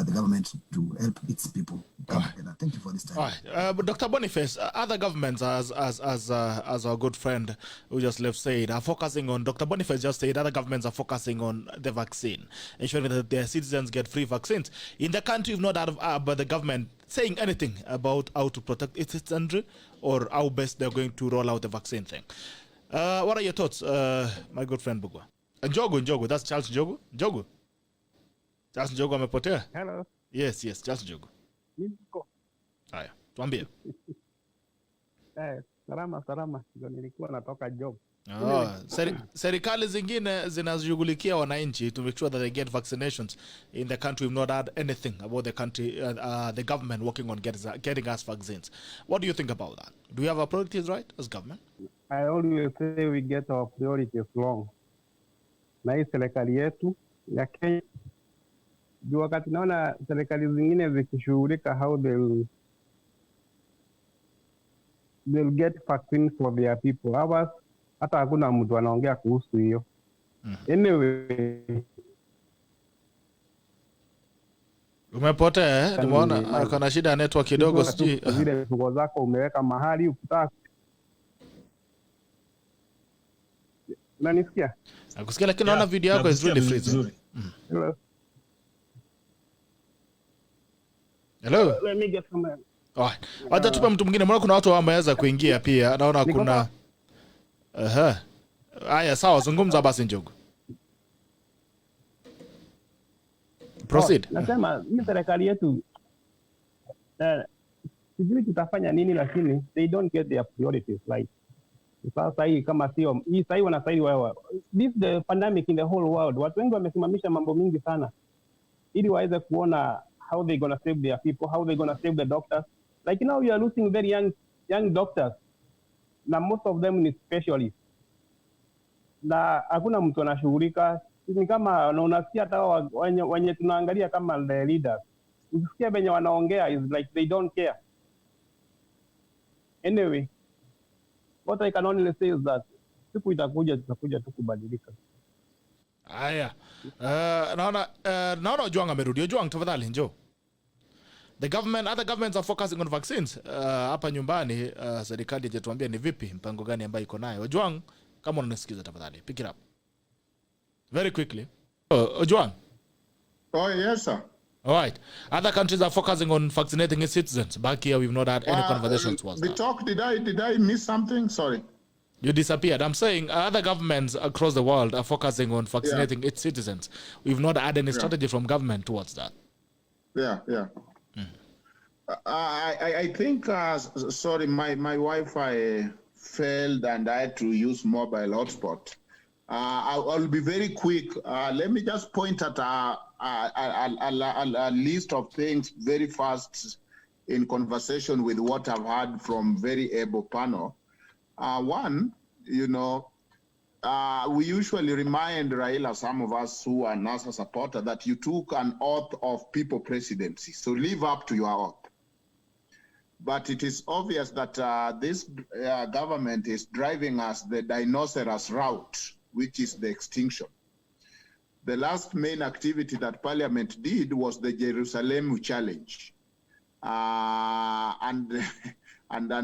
the government to help its people come together. Thank you for this time. All right. But Dr. Boniface, other governments, as our good friend who just left said, are focusing on, Dr. Boniface just said, other governments are focusing on the vaccine, ensuring that their citizens get free vaccines. In the country, we've not had about the government saying anything about how to protect its citizenry or how best they're going to roll out the vaccine thing. What are your thoughts, my good friend Bugwa? Njogu, that's Charles Njogu? Njogu? Charles Njogu amepotea? Hello. Yes, Charles Njogu. Niko. Haya, tuambie. Salama. Ndio nilikuwa natoka job. Serikali zingine zinashughulikia wananchi to make sure that they get vaccinations. In the country, we've not had anything about the country, the government working on getting us vaccines. What do you think about that? Do we have our priorities right as government? I always say we get our priorities wrong. Na hii serikali yetu ya Kenya, juu wakati naona serikali zingine zikishughulika how they'll get vaccines for their people. Ours, hata hakuna mtu anaongea kuhusu hiyo. Anyway. Umepotea, nimeona kuna shida ya network kidogo sijui. Zile mifugo zako umeweka mahali ukitaka. Unanisikia? Nakusikia lakini naona video yako is really freezing. Hello. Let me get some. Hata tupe mtu mwingine, mbona kuna watu wameweza kuingia pia. Naona kuna haya, sawa, zungumza basi Njogu. Proceed. Nasema hii serikali yetu sijui tutafanya nini, lakini they don't get their priorities right. Sasa hii kama sio hii sasa wanastahili wao. This the pandemic in the whole world. Watu wengi wamesimamisha mambo mingi sana ili waweze kuona how they gonna save their people, how they gonna save the doctors. Like now we are losing very young doctors. Na most of them ni specialists. Na hakuna mtu anashughulika. Ni kama unasikia hata wenye tunaangalia kama the leaders. Ukisikia wenye wanaongea is like they don't care. Anyway, what I can only say is that siku itakuja tu kubadilika. Haya. Naona Juang amerudi. Juang, tafadhali njoo. Other governments are focusing on vaccines. Hapa nyumbani serikali hajatuambia ni vipi, mpango gani ambayo iko nayo. Juang, kama unanisikiza tafadhali, pick it up. Very quickly. Juang. Oh, yes, sir. All right. Other countries are focusing on vaccinating its citizens. Back here, we've not had any conversations. Did I miss something? Sorry. You disappeared. I'm saying other governments across the world are focusing on vaccinating its citizens. We've not had any strategy from government towards that. Yeah. I think, sorry, my Wi-Fi failed and I had to use mobile hotspot. I'll be very quick. Let me just point at a list of things very fast in conversation with what I've heard from very able panel. One, you know, we usually remind Raila, some of us who are NASA supporters, that you took an oath of people presidency. So live up to your oath. But it is obvious that this government is driving us the dinosaurus route, which is the extinction. The last main activity that Parliament did was the Jerusalem challenge. And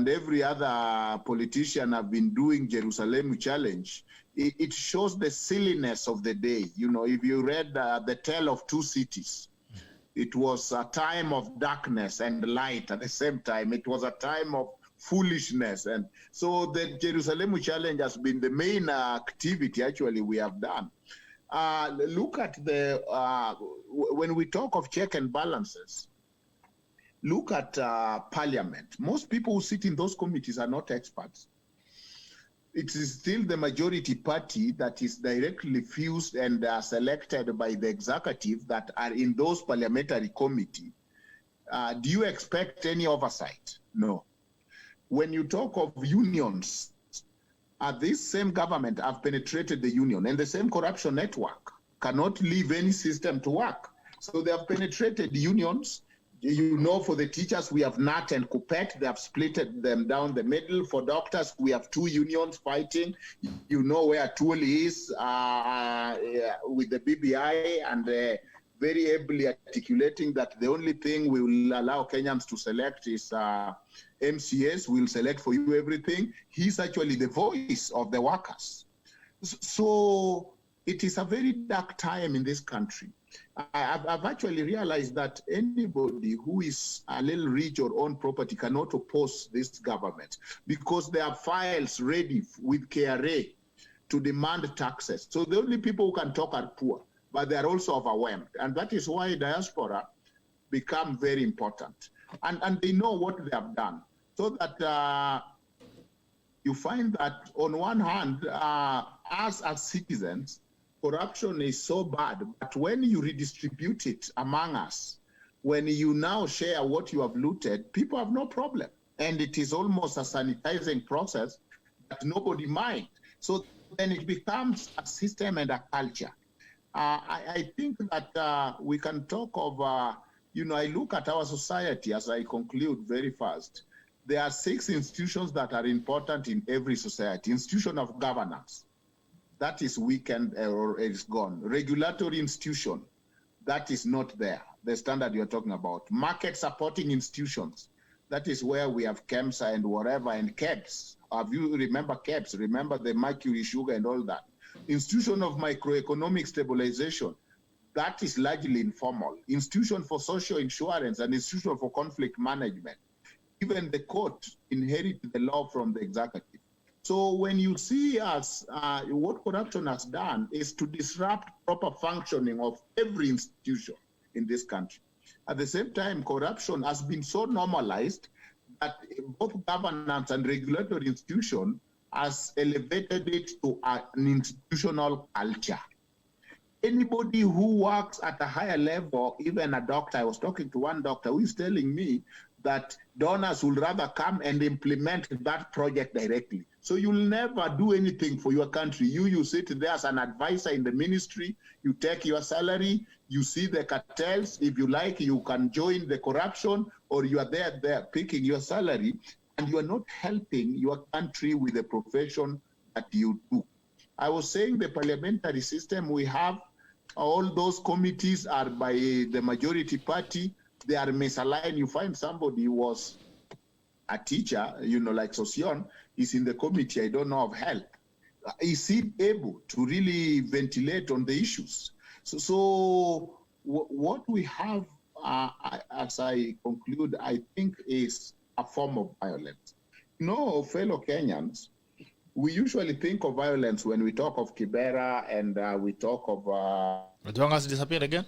every other politician have been doing Jerusalem challenge. It shows the silliness of the day. You know, if you read The Tale of Two Cities, it was a time of darkness and light at the same time. It was a time of foolishness. And so the Jerusalem challenge has been the main activity actually we have done. Look at the, when we talk of check and balances, look at Parliament. Most people who sit in those committees are not experts. It is still the majority party that is directly fused and selected by the executive that are in those parliamentary committee. Do you expect any oversight? No. When you talk of unions, this same government have penetrated the union, and the same corruption network cannot leave any system to work. So they have penetrated the unions. You know, for the teachers, we have NAT and KUPPET. They have split them down the middle. For doctors, we have two unions fighting. You know where Tuoli is with the BBI, and very ably articulating that the only thing we will allow Kenyans to select is MCS. We'll select for you everything. He's actually the voice of the workers. So it is a very dark time in this country. I've actually realized that anybody who is a little rich or own property cannot oppose this government because there are files ready with KRA to demand taxes. So the only people who can talk are poor, but they are also overwhelmed. And that is why diaspora become very important. And they know what they have done. So that you find that on one hand, us as citizens, corruption is so bad, but when you redistribute it among us, when you now share what you have looted, people have no problem. And it is almost a sanitizing process that nobody minds. So then it becomes a system and a culture. I think that we can talk of, you know, I look at our society as I conclude very fast. There are 6 institutions that are important in every society. Institution of governance. That is weakened or is gone. Regulatory institution, that is not there, the standard you're talking about. Market supporting institutions, that is where we have KEMSA and whatever, and KEBS. Have you remember KEBS? Remember the mercury, sugar, and all that. Institution of microeconomic stabilization, that is largely informal. Institution for social insurance and institution for conflict management. Even the court inherited the law from the executive. So when you see us, what corruption has done is to disrupt proper functioning of every institution in this country. At the same time, corruption has been so normalized that both governance and regulatory institution has elevated it to an institutional culture. Anybody who works at a higher level, even a doctor, I was talking to one doctor who is telling me that donors will rather come and implement that project directly. So you'll never do anything for your country. You sit there as an advisor in the ministry, you take your salary, you see the cartels. If you like, you can join the corruption, or you are there picking your salary, and you are not helping your country with the profession that you do. I was saying the parliamentary system we have, all those committees are by the majority party. They are misaligned. You find somebody who was a teacher, you know, like Sosion, is in the committee, I don't know, of health. Is he able to really ventilate on the issues? So what we have, as I conclude, I think is a form of violence. No, fellow Kenyans, we usually think of violence when we talk of Kibera and we talk of... Do you want us to disappear again?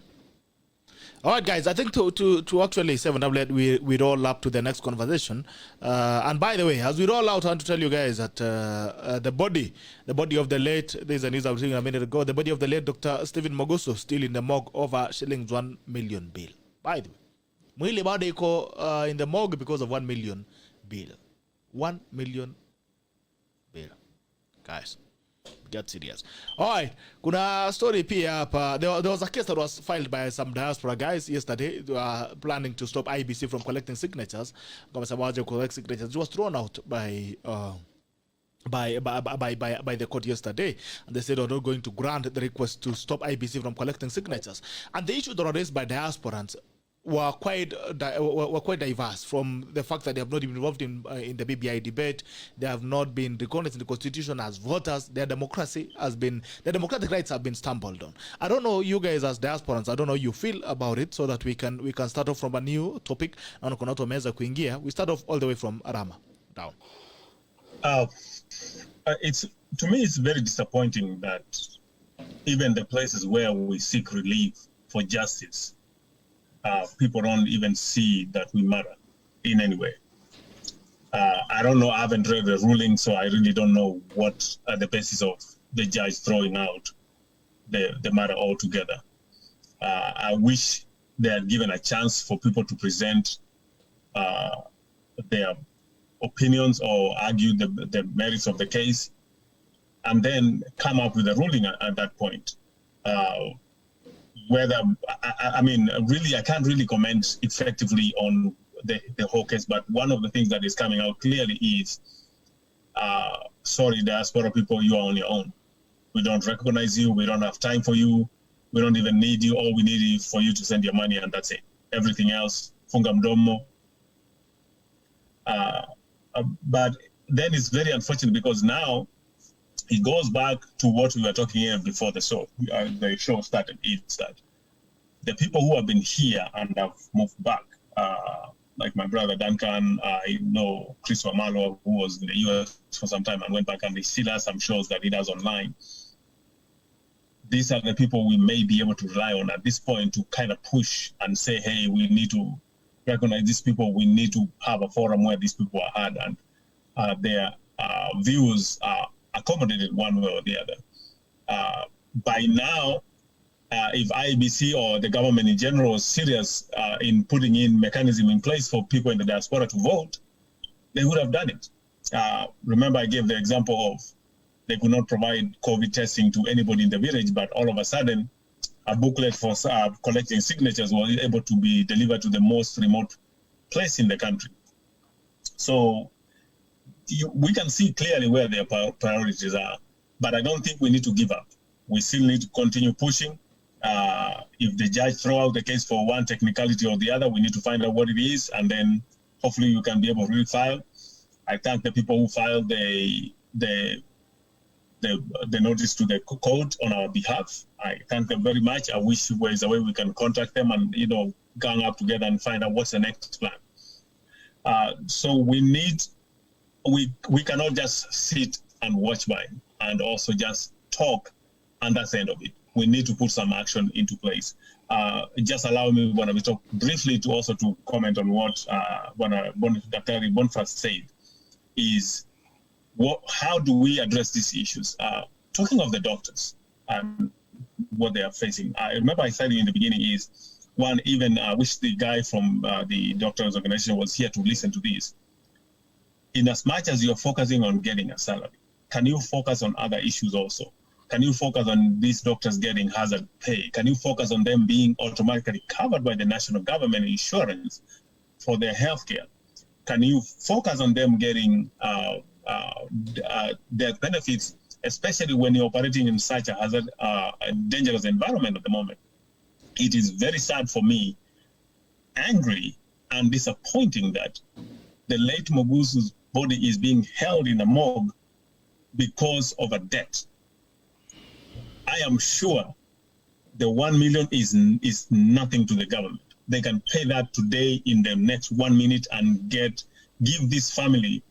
All right, guys, I think to actually 7 we roll up to the next conversation. And by the way, as we roll out, I want to tell you guys that the body of the late, there's a news I was reading a minute ago, the body of the late Dr. Stephen Moguso still in the morgue over shillings 1 million bill. By the way, mwili bado iko in the morgue because of 1 million bill. 1 million bill. guys. Get serious. All right. Kuna story pia hapa. There was a case that was filed by some diaspora guys yesterday. They were planning to stop IBC from collecting signatures. It was thrown out by the court yesterday, and they said they're not going to grant the request to stop IBC from collecting signatures. And the issue that were raised by diasporans were quite diverse, from the fact that they have not been involved in the BBI debate, they have not been recognized in the constitution as voters, their democratic rights have been stumbled on. I don't know, you guys as diasporans, I don't know how you feel about it, so that we can start off from a new topic. We start off all the way from Rama down. To me, it's very disappointing that even the places where we seek relief for justice, people don't even see that we matter in any way. I don't know, I haven't read the ruling, so I really don't know what are the basis of the judge throwing out the matter altogether. I wish they had given a chance for people to present their opinions or argue the merits of the case, and then come up with a ruling at that point. Really, I can't really comment effectively on the whole case, but one of the things that is coming out clearly is, sorry, diaspora people, you are on your own. We don't recognize you. We don't have time for you. We don't even need you. All we need is for you to send your money, and that's it. Everything else, funga mdomo. But then it's very unfortunate, because now it goes back to what we were talking here before the show started. It's that the people who have been here and have moved back, like my brother Duncan, I know Chris Wamalo, who was in the US for some time and went back, and he still has some shows that he does online. These are the people we may be able to rely on at this point to kind of push and say, hey, we need to recognize these people. We need to have a forum where these people are heard and their views are accommodated one way or the other. By now, if IBC or the government in general was serious in putting in mechanism in place for people in the diaspora to vote, they would have done it. Remember, I gave the example of they could not provide COVID testing to anybody in the village, but all of a sudden, a booklet for collecting signatures was able to be delivered to the most remote place in the country. So we can see clearly where their priorities are, but I don't think we need to give up. We still need to continue pushing. If the judge throw out the case for one technicality or the other, we need to find out what it is, and then hopefully you can be able to refile. I thank the people who filed the notice to the court on our behalf. I thank them very much. I wish there is a way we can contact them and gang up together and find out what's the next plan. So we cannot just sit and watch by and also just talk, and that's the end of it. We need to put some action into place. Just allow me, when we talk briefly, to also to comment on what Dr. Bonfas said, is how do we address these issues? Talking of the doctors and what they are facing, I remember I said in the beginning is, one, even wish the guy from the doctors organization was here to listen to this. In as much as you're focusing on getting a salary, can you focus on other issues also? Can you focus on these doctors getting hazard pay? Can you focus on them being automatically covered by the national government insurance for their healthcare? Can you focus on them getting their benefits, especially when you're operating in such a hazard, dangerous environment at the moment? It is very sad for me, angry and disappointing that the late Mogusu's body is being held in a morgue because of a debt. I am sure the 1 million is nothing to the government. They can pay that today in the next 1 minute and give this family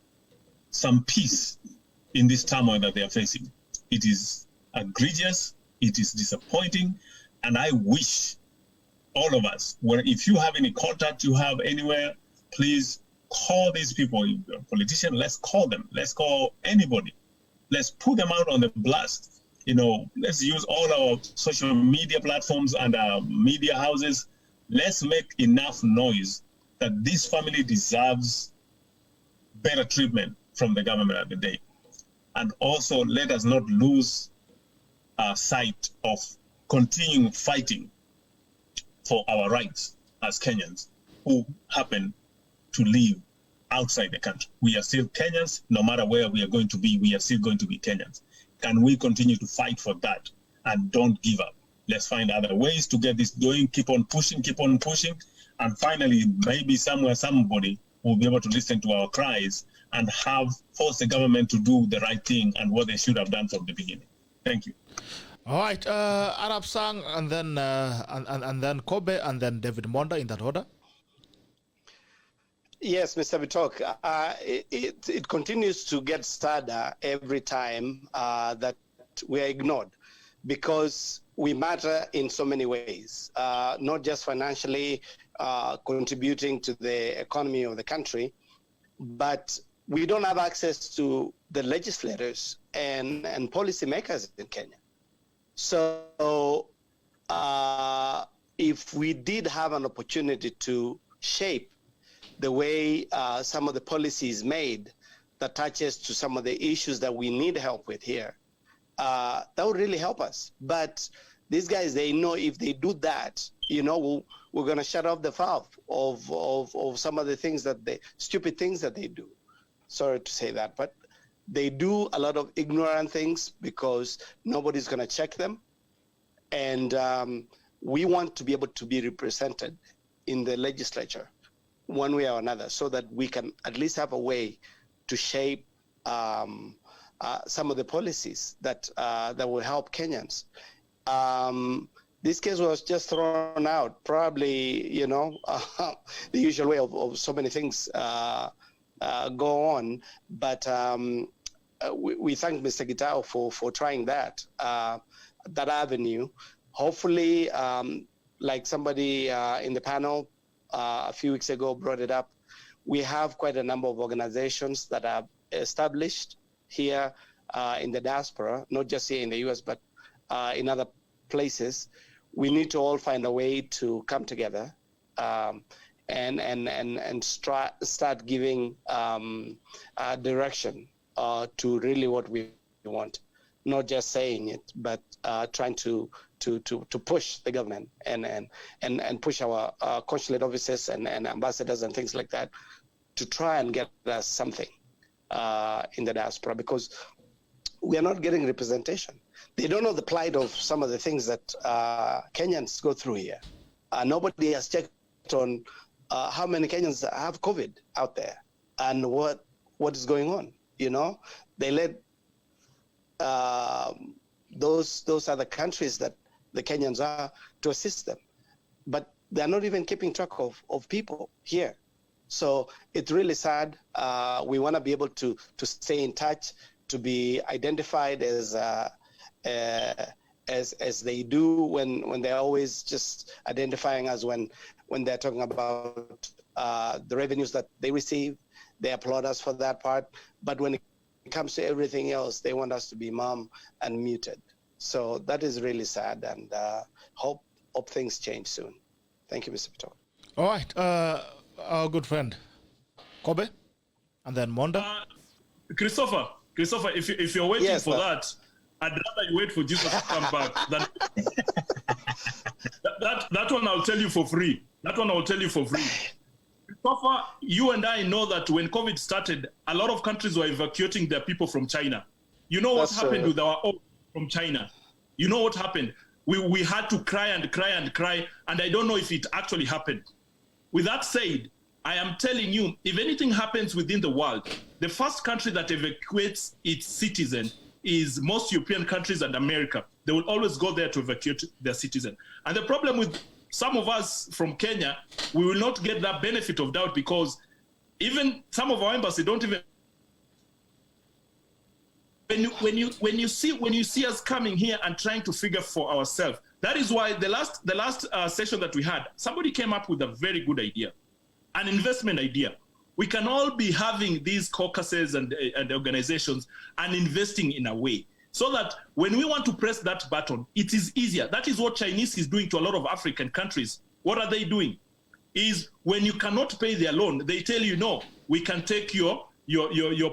some peace in this turmoil that they are facing. It is egregious, it is disappointing, and I wish all of us, if you have any contact you have anywhere, please call these people. If you're a politician, let's call them. Let's call anybody. Let's put them out on the blast. Let's use all our social media platforms and our media houses. Let's make enough noise that this family deserves better treatment from the government at the day. and also let us not lose sight of continuing fighting for our rights as Kenyans who happen to live outside the country. We are still Kenyans. No matter where we are going to be, we are still going to be Kenyans. Can we continue to fight for that and don't give up? Let's find other ways to get this going, keep on pushing, and finally, maybe somewhere, somebody will be able to listen to our cries and force the government to do the right thing and what they should have done from the beginning. Thank you. All right, Arab Sang, and then Kobe, and then David Monda, in that order. Yes, Mr. Bitok, it continues to get sadder every time that we are ignored, because we matter in so many ways, not just financially contributing to the economy of the country, but we don't have access to the legislators and policymakers in Kenya. So if we did have an opportunity to shape the way some of the policies made that touches to some of the issues that we need help with here, that would really help us. But these guys, they know if they do that, we're going to shut off the valve of some of the things stupid things that they do. Sorry to say that, but they do a lot of ignorant things because nobody's going to check them. And we want to be able to be represented in the legislature one way or another, so that we can at least have a way to shape some of the policies that will help Kenyans. This case was just thrown out, probably, the usual way of so many things go on. But we thank Mr. Gitao for trying that avenue. Hopefully, like somebody in the panel a few weeks ago brought it up, we have quite a number of organizations that are established here in the diaspora, not just here in the US, but in other places. We need to all find a way to come together and start giving direction to really what we want. Not just saying it, but trying to push the government and push our consulate officers and ambassadors and things like that to try and get us something in the diaspora, because we are not getting representation. They don't know the plight of some of the things that Kenyans go through here. Nobody has checked on how many Kenyans have COVID out there and what is going on. They let those other countries that the Kenyans are to assist them, but they're not even keeping track of people here. So it's really sad. We want to be able to stay in touch, to be identified as they do when they're always just identifying us when they're talking about the revenues that they receive. They applaud us for that part, but when it comes to everything else, they want us to be mum and muted. So that is really sad, and hope things change soon. Thank you, Mr. Patel. All right, our good friend Kobe, and then Monda. Christopher, if you're waiting for that, I'd rather you wait for Jesus to come back. That one I'll tell you for free. Christopher, you and I know that when COVID started, a lot of countries were evacuating their people from China. You know what happened with our own from China? You know what happened? We had to cry and cry and cry, and I don't know if it actually happened. With that said, I am telling you, if anything happens within the world, the first country that evacuates its citizen is most European countries and America. They will always go there to evacuate their citizen. And the problem with some of us from Kenya, we will not get that benefit of doubt, because even some of our embassies don't even. When you see us coming here and trying to figure for ourselves, that is why the last session that we had, somebody came up with a very good idea, an investment idea. We can all be having these caucuses and organizations and investing in a way so that when we want to press that button, it is easier. That is what Chinese is doing to a lot of African countries. What are they doing? Is when you cannot pay their loan, they tell you, no, we can take your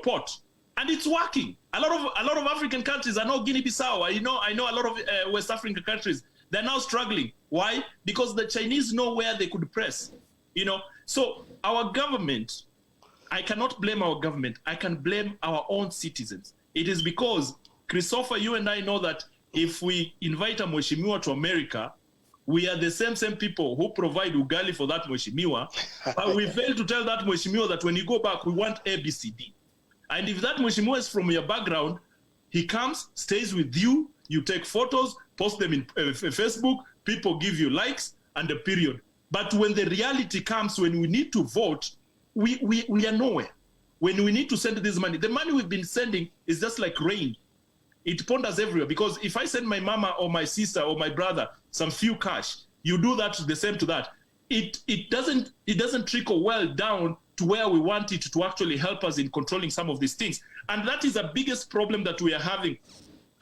port. and it's working. A lot of African countries, I know Guinea-Bissau, I know a lot of West African countries, they're now struggling. Why? Because the Chinese know where they could press, So our government, I cannot blame our government. I can blame our own citizens. It is because, Christopher, you and I know that if we invite a Mheshimiwa to America, we are the same people who provide ugali for that Mheshimiwa, but we fail to tell that Mheshimiwa that when you go back, we want ABCD. And if that Mheshimiwa is from your background, he comes, stays with you, you take photos, post them in Facebook, people give you likes, and a period. But when the reality comes, when we need to vote, we are nowhere. When we need to send this money, the money we've been sending is just like rain. It ponders everywhere, because if I send my mama or my sister or my brother some few cash, you do that the same to that. It doesn't trickle well down to where we want it to actually help us in controlling some of these things. And that is the biggest problem that we are having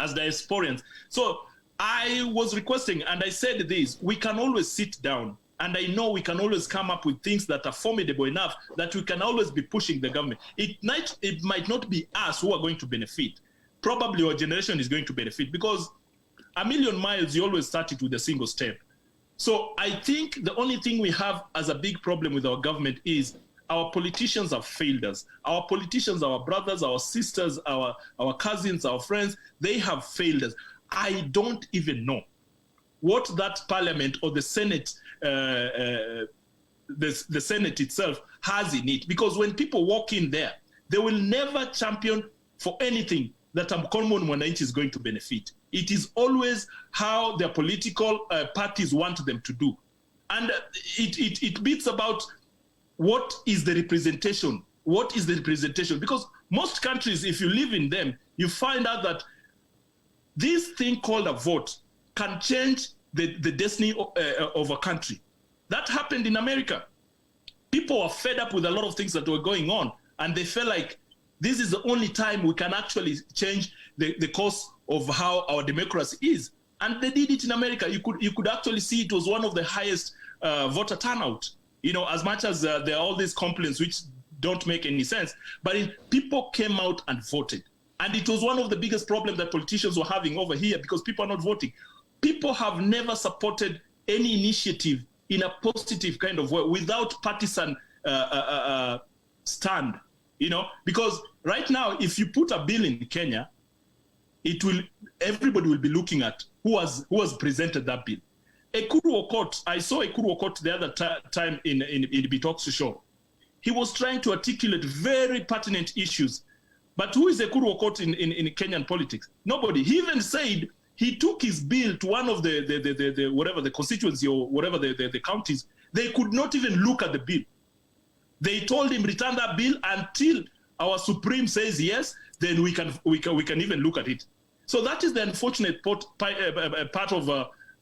as diasporians. So I was requesting, and I said this, we can always sit down, and I know we can always come up with things that are formidable enough that we can always be pushing the government. It might not be us who are going to benefit. Probably our generation is going to benefit, because a million miles, you always start it with a single step. So I think the only thing we have as a big problem with our government is our politicians have failed us. Our politicians, our brothers, our sisters, our cousins, our friends, they have failed us. I don't even know what that parliament or the Senate, the Senate itself has in it. Because when people walk in there, they will never champion for anything that a common Mwananchi is going to benefit. It is always how their political parties want them to do. And it beats about what is the representation? What is the representation? Because most countries, if you live in them, you find out that this thing called a vote can change the destiny of a country. That happened in America. People were fed up with a lot of things that were going on, and they felt like this is the only time we can actually change the course of how our democracy is. And they did it in America. You could actually see it was one of the highest voter turnout, as much as there are all these complaints which don't make any sense. But people came out and voted. And it was one of the biggest problems that politicians were having over here, because people are not voting. People have never supported any initiative in a positive kind of way without partisan stand, because right now, if you put a bill in Kenya, everybody will be looking at who has presented that bill. Ekuru Okot, I saw Ekuru Okot the other time in Bitok's show. He was trying to articulate very pertinent issues. But who is Ekuru Okot in Kenyan politics? Nobody. He even said he took his bill to one of the whatever the constituency or whatever the counties. They could not even look at the bill. They told him, return that bill until our Supreme says yes, then we can even look at it. So that is the unfortunate part of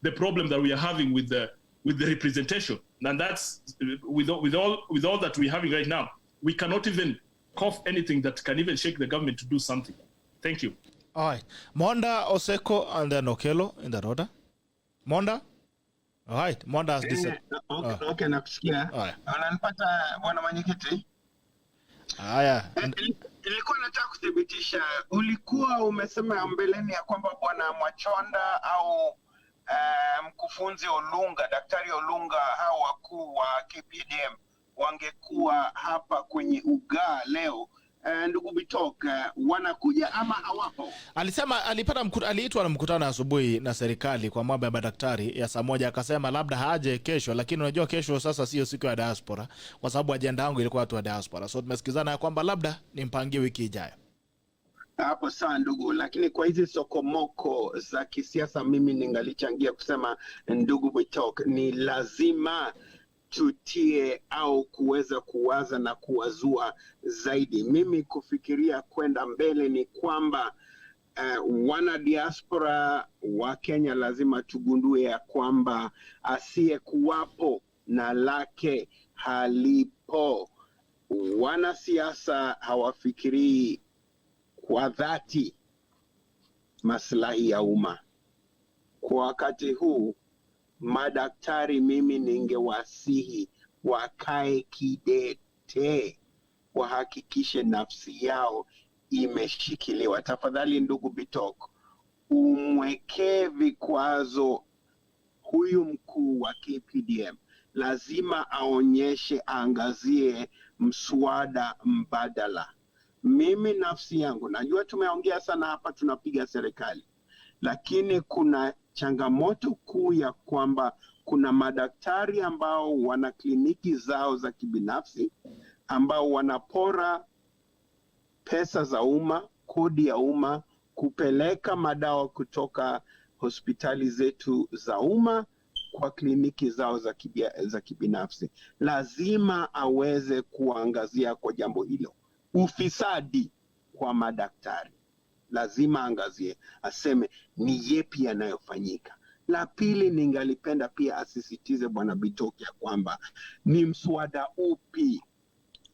the problem that we are having with the representation. And that's with all that we're having right now, we cannot even cough anything that can even shake the government to do something. Thank you. All right. Monda, Oseko, and then Okelo in that order. Monda? All right. Monda has this. Okay, nakusikia. Unanipata bwana mwenyekiti? Haya. Nilikuwa nataka kuthibitisha, ulikuwa umesema mbeleni ya kwamba bwana Mwachonda au mkufunzi Olunga, Daktari Olunga, hao wakuu wa KPDM wangekuwa hapa kwenye ugaa leo. Ndugu Bitok, wanakuja ama hawapo? Alisema aliitwa na mkutano asubuhi na serikali kwa mambo ya madaktari ya saa moja, akasema labda haje kesho, lakini unajua kesho sasa sio siku ya diaspora, kwa sababu ajenda yangu ilikuwa watu wa diaspora. So tumesikizana kwamba labda nimpangie wiki ijayo. Hapo sawa ndugu, lakini kwa hizi sokomoko za kisiasa mimi ningalichangia kusema, ndugu Bitok, ni lazima tutie au kuweza kuwaza na kuwazua zaidi. Mimi kufikiria kwenda mbele ni kwamba wana diaspora wa Kenya lazima tugundue ya kwamba asiye kuwapo na lake halipo. Wanasiasa hawafikirii kwa dhati maslahi ya umma. Kwa wakati huu, madaktari mimi ningewasihi wakae kidete, wahakikishe nafsi yao imeshikiliwa. Tafadhali ndugu Bitok, umwekee vikwazo huyu mkuu wa KPDM. Lazima aonyeshe, aangazie mswada mbadala. Mimi nafsi yangu, najua tumeongea sana hapa, tunapiga serikali, lakini kuna changamoto kuu ya kwamba kuna madaktari ambao wana kliniki zao za kibinafsi, ambao wanapora pesa za umma, kodi ya umma, kupeleka madawa kutoka hospitali zetu za umma kwa kliniki zao za kibinafsi. Lazima aweze kuangazia kwa jambo hilo. Ufisadi kwa madaktari lazima angazie, aseme ni yepi yanayofanyika. La pili, ningalipenda pia asisitize Bwana Bitok ya kwamba ni mswada upi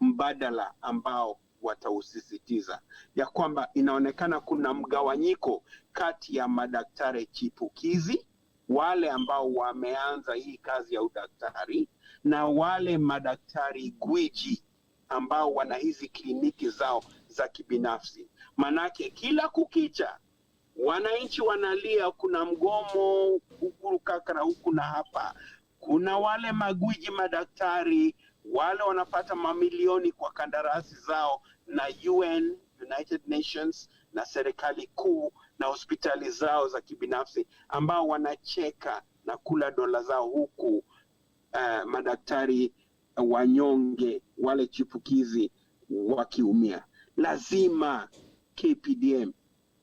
mbadala ambao watausisitiza, ya kwamba inaonekana kuna mgawanyiko kati ya madaktari chipukizi, wale ambao wameanza hii kazi ya udaktari, na wale madaktari gwiji ambao wana hizi kliniki zao za kibinafsi. Manake kila kukicha wananchi wanalia, kuna mgomo huku kakara huku na hapa. Kuna wale magwiji madaktari, wale wanapata mamilioni kwa kandarasi zao na UN, United Nations, na serikali kuu na hospitali zao za kibinafsi, ambao wanacheka na kula dola zao, huku madaktari wanyonge, wale chipukizi wakiumia. Lazima KPDM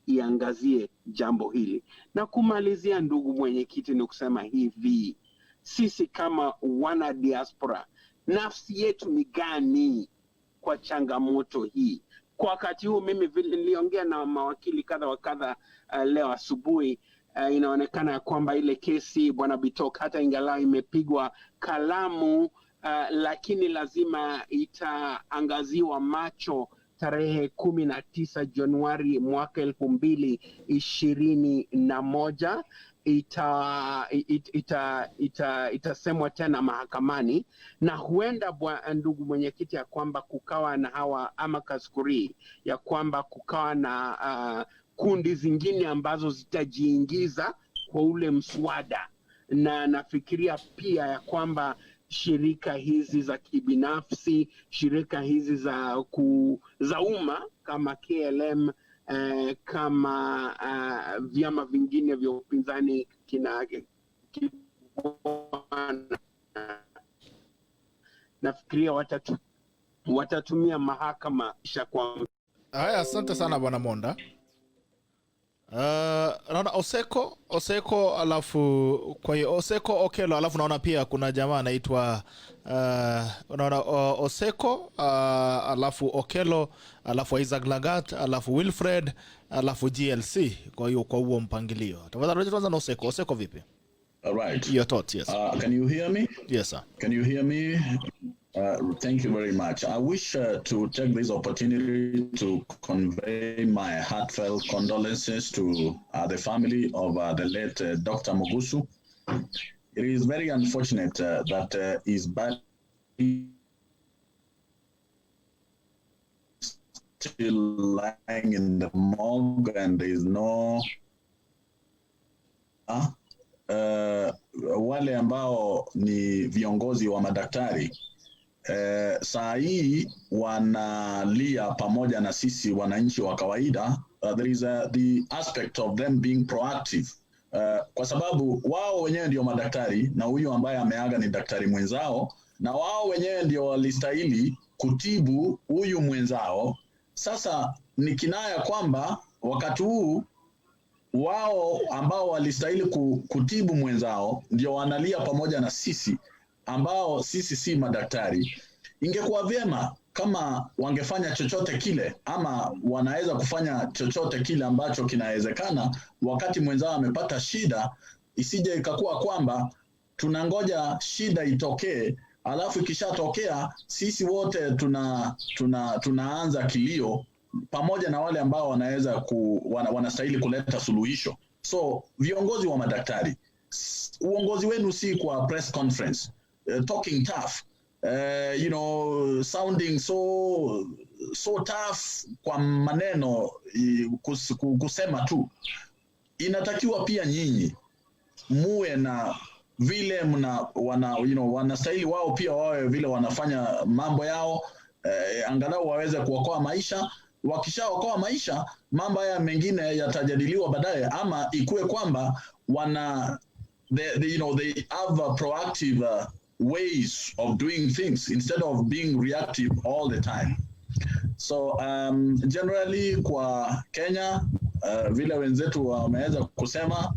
iangazie jambo hili. Na kumalizia, ndugu mwenyekiti, ni kusema hivi, sisi kama wana diaspora, nafsi yetu ni gani kwa changamoto hii? Kwa wakati huu, mimi vile niliongea na mawakili kadha wa kadha leo asubuhi, inaonekana ya kwamba ile kesi Bwana Bitok, hata ingalau imepigwa kalamu, lakini lazima itaangaziwa macho tarehe 19 Januari mwaka 2021. Itasemwa tena mahakamani, na huenda ndugu mwenyekiti, ya kwamba kukawa na hawa ama kaskuri, ya kwamba kukawa na kundi zingine ambazo zitajiingiza kwa ule mswada. Na nafikiria pia ya kwamba shirika hizi za kibinafsi, shirika hizi za umma kama KLM, kama vyama vingine vya upinzani nafikiria watatumia mahakama kisha kwa. Haya, asante sana Bwana Monda. Naona Oseko alafu kwa hiyo Oseko Okelo, alafu naona pia kuna jamaa anaitwa naona Oseko alafu Okelo alafu Isaac Lagat alafu Wilfred alafu GLC. Kwa hiyo kwa huo mpangilio, tafadhali tuanze na Oseko vipi? All right. Your thoughts, yes. Can you hear me? Yes, sir. Can you hear me? Thank you very much. I wish to take this opportunity to convey my heartfelt condolences to the family of the late Dr. Mugusu. It is very unfortunate that his body still lying in the morgue and there is no wale ambao ni viongozi wa madaktari saa hii wanalia pamoja na sisi wananchi wa kawaida. There is the aspect of them being proactive, kwa sababu wao wenyewe ndio madaktari na huyu ambaye ameaga ni daktari mwenzao, na wao wenyewe ndio walistahili kutibu huyu mwenzao. Sasa ni kinaya kwamba wakati huu wao ambao walistahili kutibu mwenzao ndio wanalia pamoja na sisi ambao sisi si madaktari. Ingekuwa vyema kama wangefanya chochote kile, ama wanaweza kufanya chochote kile ambacho kinawezekana wakati mwenzao amepata shida, isije ikakuwa kwamba tunangoja shida itokee, alafu ikishatokea sisi wote tunaanza kilio pamoja na wale ambao wanaweza wanastahili kuleta suluhisho. So viongozi wa madaktari, uongozi wenu si kwa press conference talking tough, sounding so so tough kwa maneno kusema tu. Inatakiwa pia nyinyi muwe na vile wanastahili wao pia wawe vile wanafanya mambo yao, angalau waweze kuokoa maisha. Wakishaokoa maisha, mambo haya mengine yatajadiliwa baadaye, ama ikue kwamba they have proactive ways of doing things instead of being reactive all the time. So generally kwa Kenya, vile wenzetu wameweza kusema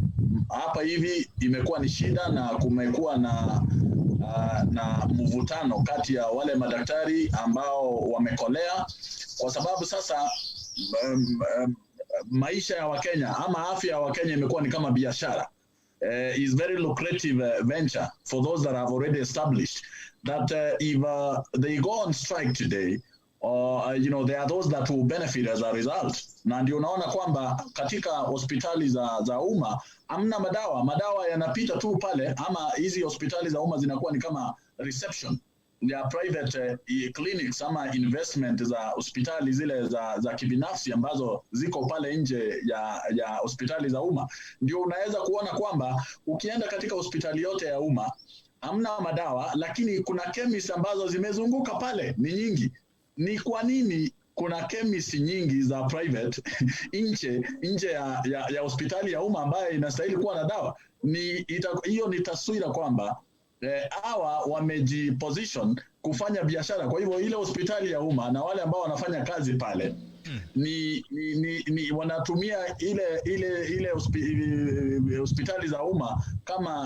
hapa hivi, imekuwa ni shida na kumekuwa na mvutano kati ya wale madaktari ambao wamekolea, kwa sababu sasa maisha ya Wakenya ama afya ya Wakenya imekuwa ni kama biashara. Is very lucrative venture for those that have already established that if they go on strike today, there are those that will benefit as a result. Na ndio unaona kwamba katika hospitali za umma hamna madawa yanapita tu pale, ama hizi hospitali za umma zinakuwa ni kama reception ya private clinics ama investment za hospitali zile za kibinafsi ambazo ziko pale nje ya hospitali za umma. Ndio unaweza kuona kwamba ukienda katika hospitali yote ya umma hamna madawa, lakini kuna chemist ambazo zimezunguka pale ni nyingi. Ni kwa nini kuna chemist nyingi za private nje ya hospitali ya umma ambayo inastahili kuwa na dawa? Hiyo ni taswira kwamba hawa wamejiposition kufanya biashara. Kwa hivyo ile hospitali ya umma na wale ambao wanafanya kazi pale ni wanatumia ile hospitali za umma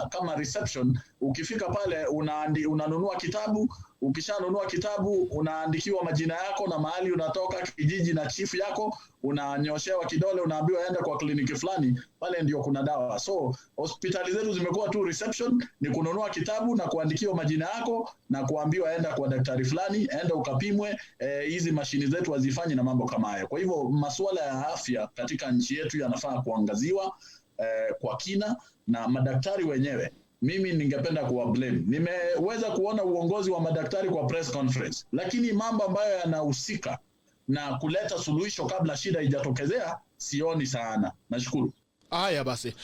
kama reception. Ukifika pale unanunua kitabu, ukishanunua kitabu unaandikiwa majina yako na mahali unatoka, kijiji na chief yako, unanyoshewa kidole, unaambiwa enda kwa kliniki fulani, pale ndio kuna dawa. So hospitali zetu zimekuwa tu reception, ni kununua kitabu na kuandikiwa majina yako na kuambiwa enda kwa daktari fulani, enda ukapimwe. Hizi mashini zetu hazifanye na mambo kama hayo. Kwa hivyo masuala ya afya katika nchi yetu yanafaa kuangaziwa kwa kina, na madaktari wenyewe mimi ningependa blame. Nimeweza kuona uongozi wa madaktari kwa press conference, lakini mambo ambayo yanahusika na kuleta suluhisho kabla shida haijatokezea sioni sana. Nashukuru. Haya basi.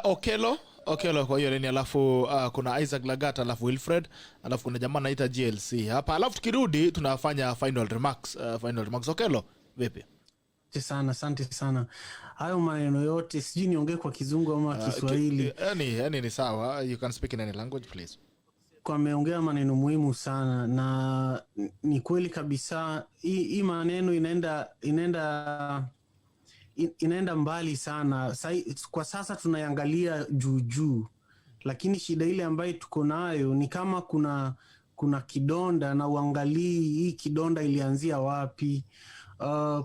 Okelo kwa hiyo nini, alafu kuna Isaac Lagat, alafu Wilfred, alafu kuna jamaa anaita GLC hapa, alafu tukirudi tunafanya final remarks. Okelo, vipi? Asante sana. Hayo maneno yote sijui niongee kwa Kizungu ama Kiswahili. Ni sawa. You can speak in any language please. Kwa ameongea maneno muhimu sana, na ni kweli kabisa. Hii maneno inaenda mbali sana. Kwa sasa tunaiangalia juu, lakini shida ile ambayo tuko nayo ni kama kuna kidonda na uangalii hii kidonda ilianzia wapi.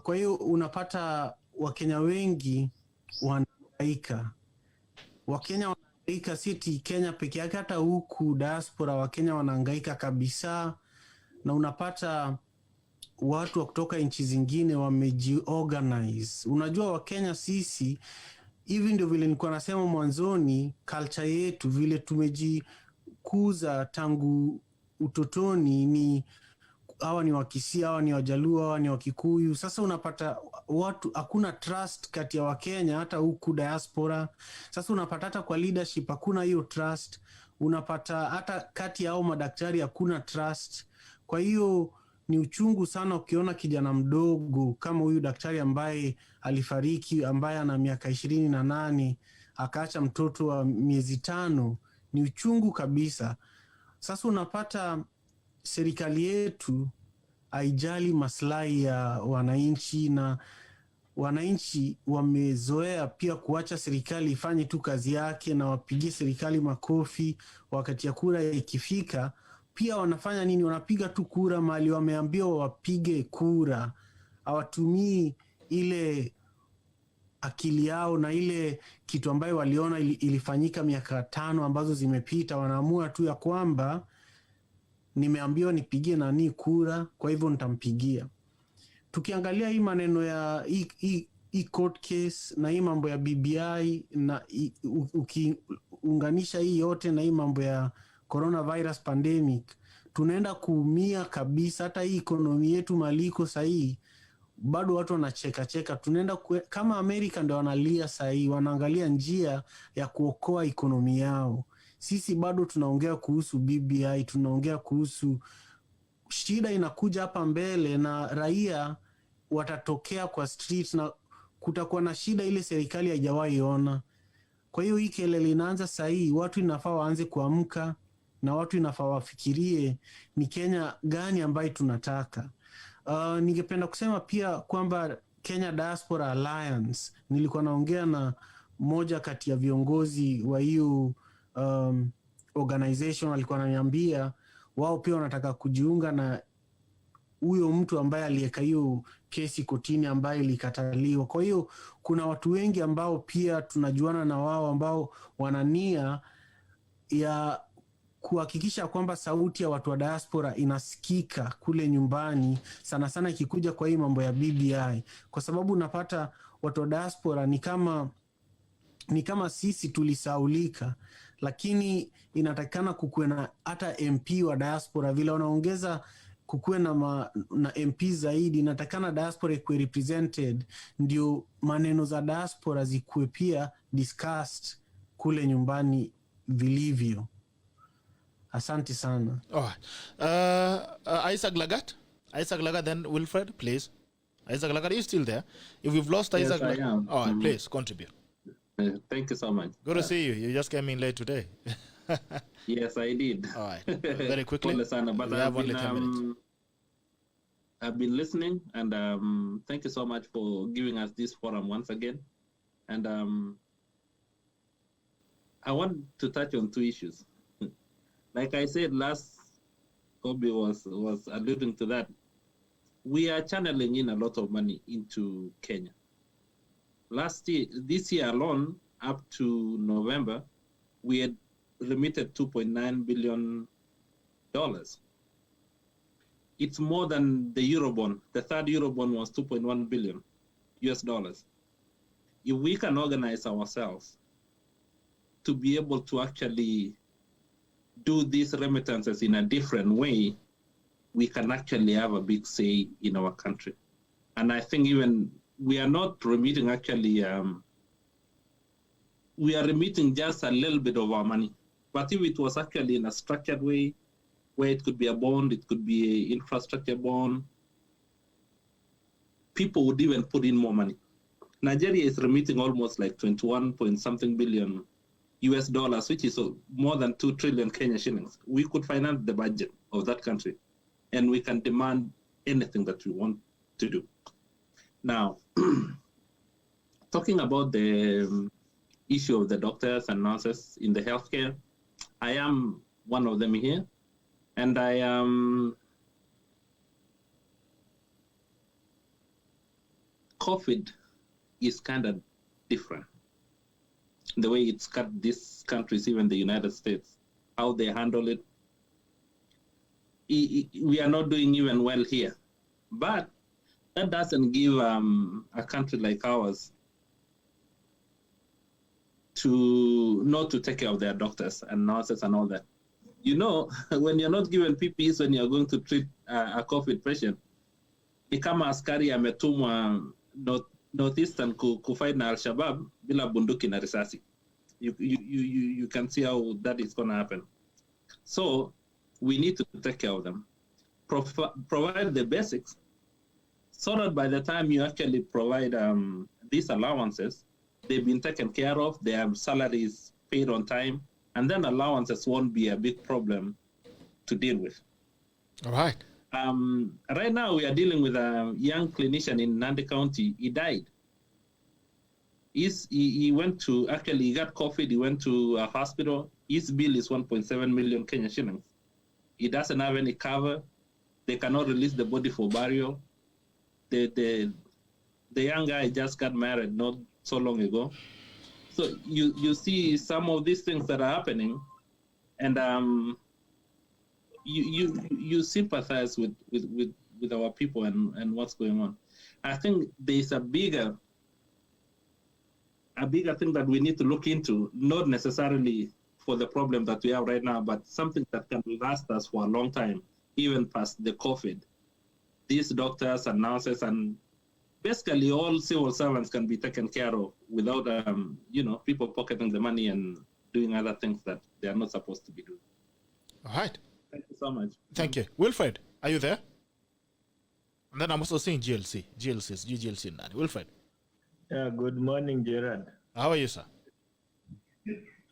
Kwa hiyo unapata Wakenya wengi wanahangaika. Wakenya wanahangaika, si Kenya peke yake, hata huku diaspora Wakenya wanahangaika kabisa. Na unapata watu wa kutoka nchi zingine wamejiorganize. Unajua Wakenya sisi hivi ndio vile nilikuwa nasema mwanzoni, culture yetu vile tumejikuza tangu utotoni, ni hawa ni Wakisii, hawa ni Wajaluo, hawa ni Wakikuyu. Sasa unapata watu hakuna trust kati ya Wakenya hata huku diaspora. Sasa unapata hata kwa leadership hakuna hiyo trust. Unapata hata kati ya hao madaktari hakuna trust. Kwa hiyo ni uchungu sana ukiona kijana mdogo kama huyu daktari ambaye alifariki, ambaye ana miaka 28, akaacha mtoto wa miezi 5. Ni uchungu kabisa. Sasa unapata serikali yetu haijali maslahi ya wananchi, na wananchi wamezoea pia kuacha serikali ifanye tu kazi yake na wapigie serikali makofi. Wakati ya kura ikifika pia wanafanya nini? Wanapiga tu kura mahali wameambiwa wapige kura. Hawatumii ile akili yao na ile kitu ambayo waliona ilifanyika miaka 5 ambazo zimepita. Wanaamua tu ya kwamba nimeambiwa nipigie nani kura, kwa hivyo nitampigia. Tukiangalia hii maneno ya hii court case na hii mambo ya BBI, na ukiunganisha hii yote na hii mambo ya coronavirus pandemic, tunaenda kuumia kabisa. Hata hii ekonomi yetu maliko sahii bado watu wanacheka. Tunaenda kama Amerika ndio wanalia sahii, wanaangalia njia ya kuokoa ekonomi yao. Sisi bado tunaongea kuhusu BBI, tunaongea kuhusu shida inakuja hapa mbele na raia watatokea kwa street na kutakuwa na shida ile serikali haijawahi ona. Kwa hiyo hii kelele inaanza sahii, watu inafaa waanze kuamka na watu inafaa wafikirie ni Kenya gani ambayo tunataka. Ningependa kusema pia kwamba Kenya Diaspora Alliance, nilikuwa naongea na moja kati ya viongozi wa hiyo organization, alikuwa ananiambia wao pia wanataka kujiunga na huyo mtu ambaye aliweka hiyo kesi kotini ambaye ilikataliwa. Kwa hiyo kuna watu wengi ambao pia tunajuana na wao ambao wanania ya kuhakikisha kwamba sauti ya watu wa diaspora inasikika kule nyumbani, sana sana ikikuja kwa hii mambo ya BBI, kwa sababu unapata watu wa diaspora ni kama sisi tulisaulika, lakini inatakikana kukuwe na hata MP wa diaspora. Vile wanaongeza kukuwe na MP zaidi, inatakikana diaspora ikuwe represented, ndio maneno za diaspora zikuwe pia discussed kule nyumbani vilivyo. Asante sana. Isaac Lagat, then Wilfred, please. Isaac Lagat, are you still there? If we've lost Isaac Lagat, I am. All right, please contribute. Thank you so much. Good to see you. You just came in late today. Yes, I did. All right. Very quickly. But we have only 10 minutes. I've been listening, and thank you so much for giving us this forum once again. And I want to touch on two issues. Like I said, last Kobe was alluding to that. We are channeling in a lot of money into Kenya. This year alone, up to November, we had remitted $2.9 billion. It's more than the Eurobond. The third Eurobond was $2.1 billion. If we can organize ourselves to be able to actually do these remittances in a different way, we can actually have a big say in our country. And I think even we are not remitting actually, we are remitting just a little bit of our money. But if it was actually in a structured way, where it could be a bond, it could be an infrastructure bond, people would even put in more money. Nigeria is remitting almost like 21 point something billion US dollars, which is more than 2 trillion Kenya shillings. We could finance the budget of that country, and we can demand anything that we want to do. Now, talking about the issue of the doctors and nurses in the healthcare, I am one of them here, and I am COVID is kind of different. The way it's cut these countries, even the United States, how they handle it. We are not doing even well here. But that doesn't give a country like ours to not to take care of their doctors and nurses and all that. You know, when you're not given PPEs when you're going to treat a COVID patient, ni kama askari ametumwa northeastern kufight na Al-Shabaab bila bunduki na risasi. You can see how that is going to happen. So we need to take care of them, provide the basics, so that by the time you actually provide these allowances, they've been taken care of, their salaries paid on time, and then allowances won't be a big problem to deal with. All right. Right now, we are dealing with a young clinician in Nandi County. He died. He went to, actually, he got COVID. He went to a hospital. His bill is 1.7 million Kenya shillings. He doesn't have any cover. They cannot release the body for burial. The young guy just got married not so long ago. So you see some of these things that are happening, and you sympathize with our people and what's going on. I think there's a bigger thing that we need to look into, not necessarily for the problem that we have right now, but something that can last us for a long time, even past the COVID. These doctors and nurses and basically all civil servants can be taken care of without, people pocketing the money and doing other things that they are not supposed to be doing. All right. Thank you so much. Thank you. Wilfred, are you there? And then I'm also seeing GLC. GLC now. Wilfred. Yeah, good morning, Gerard. How are you, sir?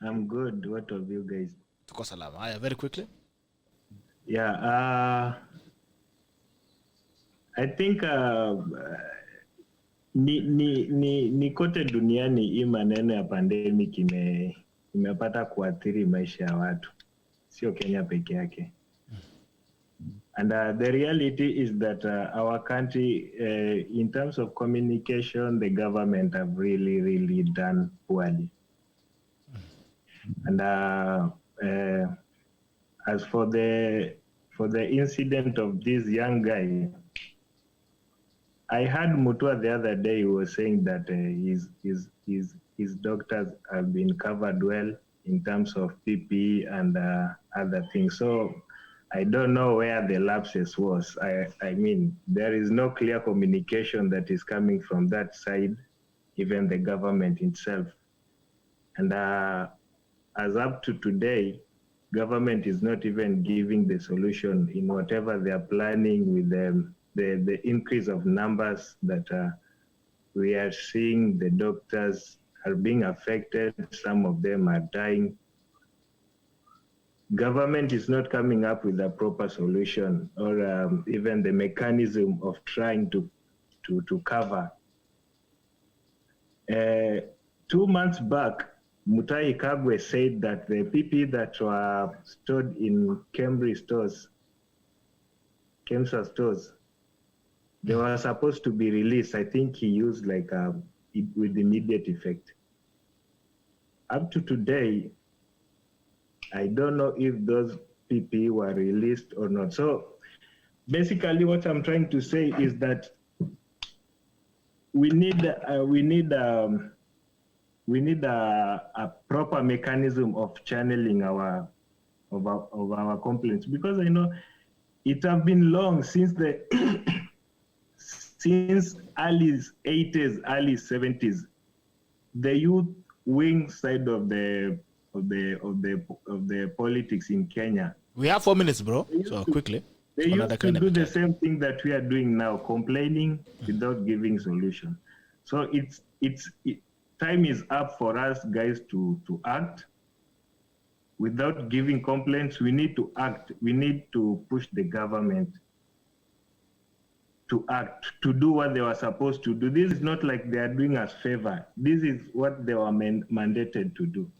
I'm good. What of you guys? Tuko salama. Haya, very quickly. Yeah, I think ni kote duniani hii maneno ya pandemic imepata kuathiri maisha ya watu, sio Kenya peke yake. And the reality is that our country, in terms of communication, the government have really done poorly. And as for the incident of this young guy, I heard Mutua the other day. He was saying that his doctors have been covered well in terms of PPE and other things. So I don't know where the lapses was. I mean, there is no clear communication that is coming from that side, even the government itself. And as up to today, government is not even giving the solution in whatever they are planning with the increase of numbers that we are seeing. The doctors are being affected. Some of them are dying. Government is not coming up with a proper solution or even the mechanism of trying to cover. 2 months back, Mutahi Kagwe said that the PPE that were stored in KEMSA stores, they were supposed to be released. I think he used with immediate effect. Up to today, I don't know if those PPE were released or not. So basically what I'm trying to say is that we need a proper mechanism of channeling our complaints, because I know it has been long since since early 80s, early 70s, the youth wing side of the politics in Kenya. We have 4 minutes, bro. So quickly. They used to do the same thing that we are doing now, complaining without giving solution. So time is up for us guys to act. Without giving complaints, we need to act. We need to push the government to act, to do what they were supposed to do. This is not like they are doing us favor. This is what they were mandated to do.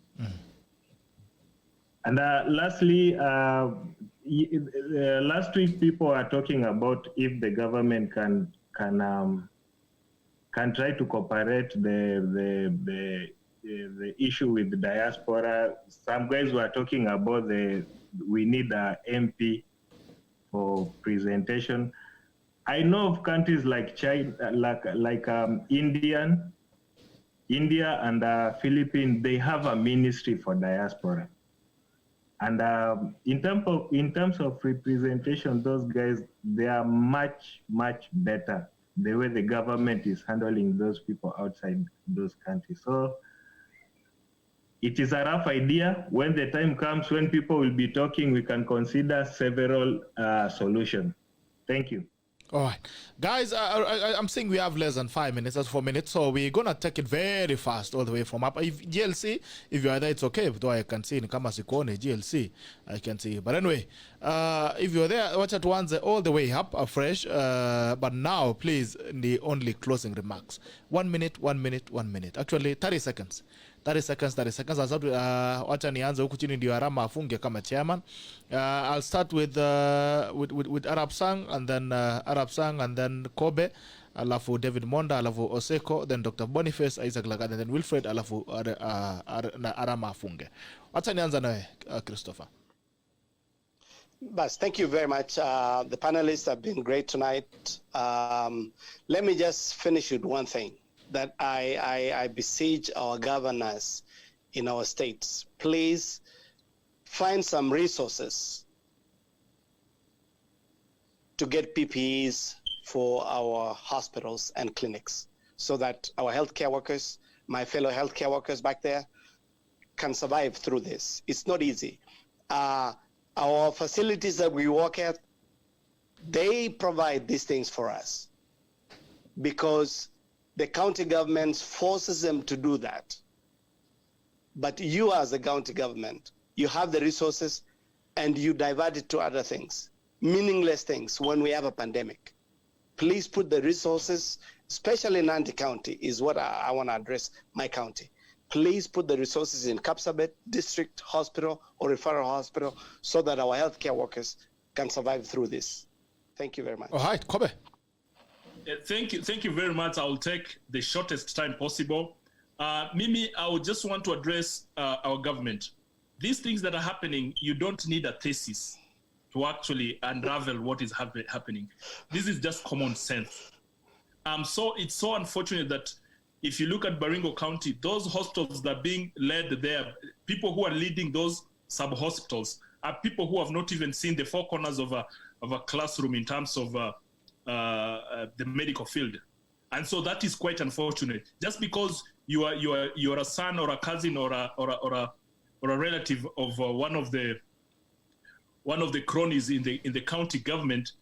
And lastly, last week people are talking about if the government can try to cooperate the issue with the diaspora. Some guys were talking about we need a MP for presentation. I know of countries like China, like India and Philippines. They have a ministry for diaspora. And in terms of representation, those guys, they are much better the way the government is handling those people outside those countries. So it is a rough idea. When the time comes, when people will be talking, we can consider several solutions. Thank you. All right, guys, I'm saying we have less than 5 minutes, that's 4 minutes, so we're gonna take it very fast all the way from up. If GLC, if you are there, it's okay, though I can see in kama sikone GLC, I can see. But anyway, if you're there, watch at once all the way up, fresh. But now, please, the only closing remarks. 1 minute, 1 minute, 1 minute. Actually, 30 seconds. 30 seconds. Wacha nianze huku chini ndio Arama afunge kama chairman. I'll start with Arab Sang and then Kobe, alafu David Monda, alafu Oseko, then Dr. Boniface, Isaac Lagat, and then Wilfred, alafu Arama afunge. Wacha nianza nawe Christopher. Bas, thank you very much. The panelists have been great tonight. Let me just finish with one thing. That I beseech our governors in our states, please find some resources to get PPEs for our hospitals and clinics so that our healthcare workers, my fellow healthcare workers back there, can survive through this. It's not easy. Our facilities that we work at, they provide these things for us because the county government forces them to do that. But you as a county government, you have the resources and you divert it to other things, meaningless things when we have a pandemic. Please put the resources, especially in Nandi County, is what I want to address my county. Please put the resources in Kapsabet District Hospital or Referral Hospital so that our healthcare workers can survive through this. Thank you very much. All right, Kobe. Thank you very much. I will take the shortest time possible. Mimi, I would just want to address our government. These things that are happening, you don't need a thesis to actually unravel what is happening. This is just common sense. So it's so unfortunate that if you look at Baringo County, those hospitals that are being led there, people who are leading those sub-hospitals are people who have not even seen the four corners of a classroom in terms of the medical field. And so that is quite unfortunate. Just because you are a son or a cousin or a relative of one of the cronies in the county government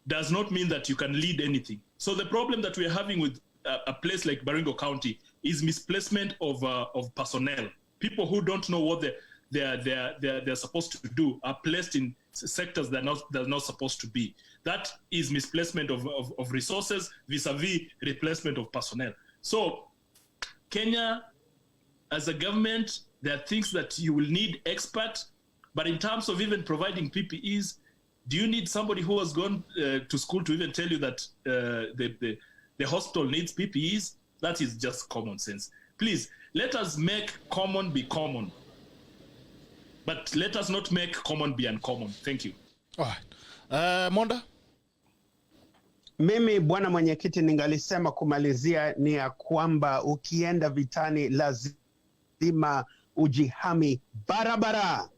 does not mean that you can lead anything. So the problem that we're having with a place like Baringo County is misplacement of personnel. People who don't know what they're supposed to do are placed in sectors that they're not supposed to be. That is misplacement of resources vis-a-vis replacement of personnel. So Kenya, as a government, there are things that you will need experts, but in terms of even providing PPEs, do you need somebody who has gone to school to even tell you that the hospital needs PPEs? That is just common sense. Please, let us make common be common, but let us not make common be uncommon. Thank you. All right. Monda? Mimi bwana mwenyekiti, ningalisema kumalizia ni ya kwamba ukienda vitani lazima ujihami barabara.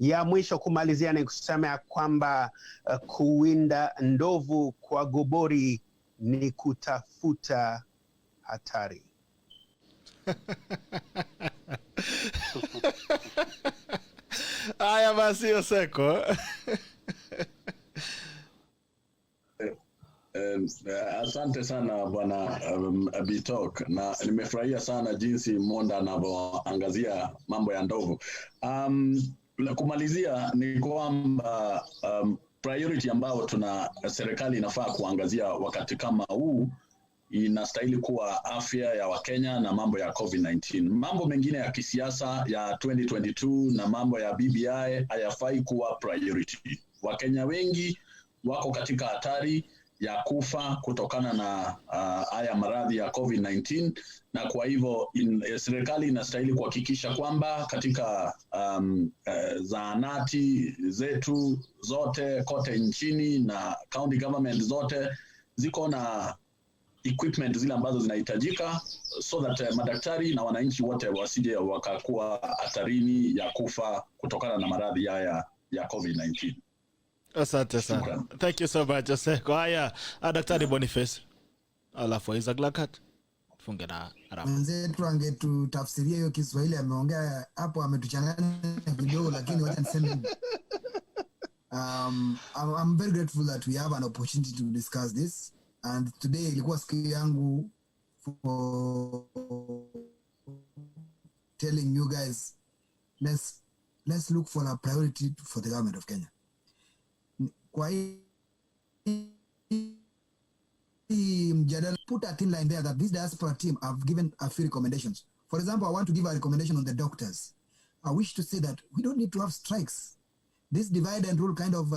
Ya mwisho kumalizia ni kusema ya kwamba kuwinda ndovu kwa gobori ni kutafuta hatari. Haya basi Oseko. Asante sana bwana Bitok, na nimefurahia sana jinsi Monda anavyoangazia mambo ya ndovu. Kumalizia ni kwamba priority ambao serikali inafaa kuangazia wakati kama huu inastahili kuwa afya ya Wakenya na mambo ya COVID-19. Mambo mengine ya kisiasa ya 2022 na mambo ya BBI hayafai kuwa priority. Wakenya wengi wako katika hatari ya kufa kutokana na haya maradhi ya COVID-19, na kwa hivyo serikali inastahili kuhakikisha kwamba katika zahanati zetu zote kote nchini na county government zote ziko na equipment zile ambazo zinahitajika, so that madaktari na wananchi wote wasije wakakuwa hatarini ya kufa kutokana na maradhi haya ya COVID-19. Asante sana. Thank you so much, Oseko. Haya, Daktari Boniface. Alafu Isaac Lakat. Funge na harama. Mwenzetu angetutafsiria hiyo Kiswahili, ameongea hapo ametuchanganya kidogo, lakini wacha niseme I'm very grateful that we have an opportunity to discuss this, and today ilikuwa siku yangu for telling you guys let's look for a priority for the government of Kenya. Kwa put a thin line there that this diaspora team have given a few recommendations. For example, I want to give a recommendation on the doctors. I wish to say that we don't need to have strikes. This divide and rule kind of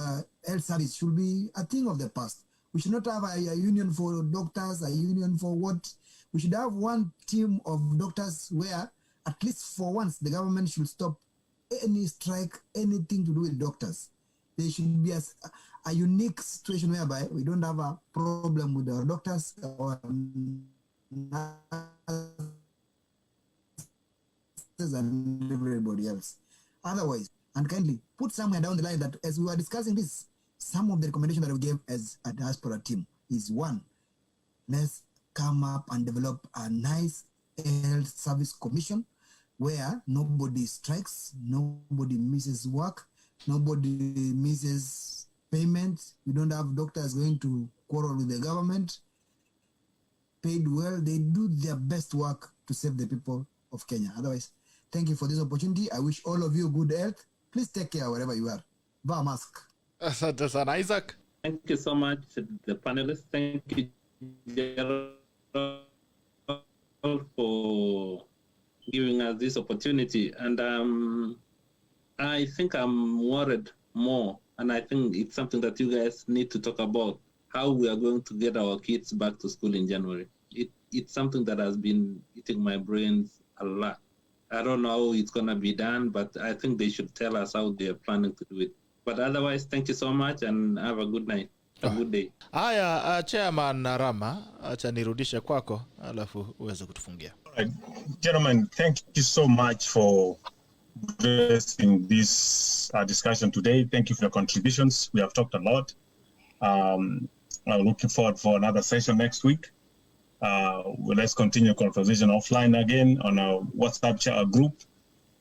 health service should be a thing of the past. We should not have a union for doctors, a union for what? We should have one team of doctors where, at least for once, the government should stop any strike, anything to do with doctors. There should be a unique situation whereby we don't have a problem with our doctors or nurses and everybody else. Otherwise, and kindly put somewhere down the line that as we were discussing this, some of the recommendations that we gave as a diaspora team is one, let's come up and develop a nice health service commission where nobody strikes, nobody misses work, nobody misses payments. We don't have doctors going to quarrel with the government. Paid well, they do their best work to save the people of Kenya. Otherwise, thank you for this opportunity. I wish all of you good health. Please take care wherever you are. Wear a mask. Asante sana Isaac. Thank you so much, the panelists. Thank you, Gerald, for giving us this opportunity. And I think I'm worried more, and I think it's something that you guys need to talk about, how we are going to get our kids back to school in January. It's something that has been eating my brains a lot. I don't know how it's going to be done, but I think they should tell us how they're planning to do it. But otherwise, thank you so much and have a good night. A good day. Haya, Chairman Rama, acha nirudishe kwako alafu uweze kutufungia. All right. Gentlemen, thank you so much for addressing this discussion today. Thank you for your contributions. We have talked a lot. I'm looking forward for another session next week. Let's continue conversation offline again on our WhatsApp group.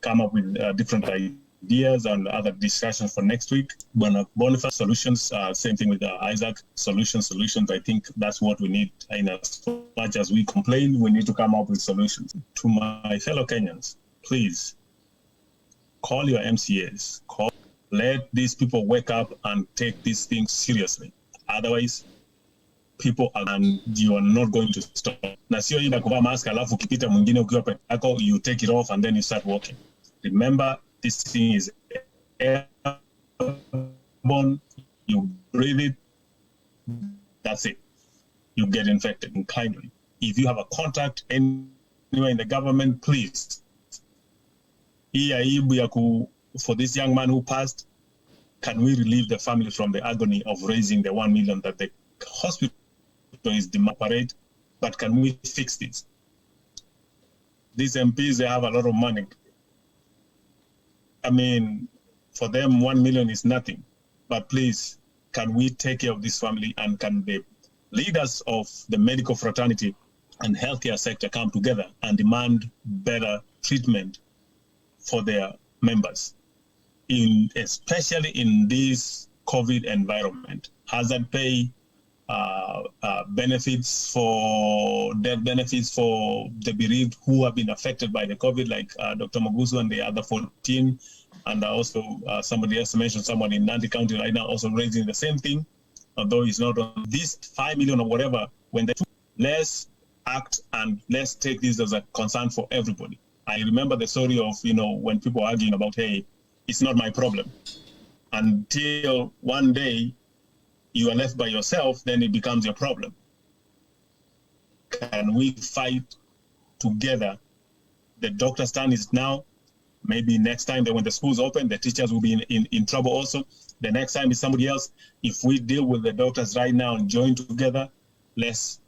Come up with different ideas and other discussions for next week. Boniface solutions, same thing with Isaac solutions. I think that's what we need. In as much as we complain, we need to come up with solutions. To my fellow Kenyans, please call your MCAs. Let these people wake up and take these things seriously. Otherwise, people and you are not going to stop. Na sio ila kuvaa mask alafu ukipita mwingine ukiwa peke yako, you take it off and then you start walking. Remember, this thing is airborne. You breathe it, that's it. You get infected. And kindly, if you have a contact anywhere in the government, please. For this young man who passed, can we relieve the family from the agony of raising the 1 million that the hospital is demanding? But can we fix this? These MPs, they have a lot of money. I mean, for them, 1 million is nothing. But please, can we take care of this family, and can the leaders of the medical fraternity and healthcare sector come together and demand better treatment for their members, especially in this COVID environment? Hazard pay, benefits for death benefits for the bereaved who have been affected by the COVID, like Dr. Maguzu and the other 14, and also somebody else mentioned someone in Nandi County right now also raising the same thing, although it's not on this 5 million or whatever. When they let's act and let's take this as a concern for everybody. I remember the story of, when people are arguing about, hey, it's not my problem, until one day you are left by yourself, then it becomes your problem. Can we fight together? The doctor's turn is now. Maybe next time that when the schools open, the teachers will be in trouble also. The next time is somebody else. If we deal with the doctors right now and join together, let's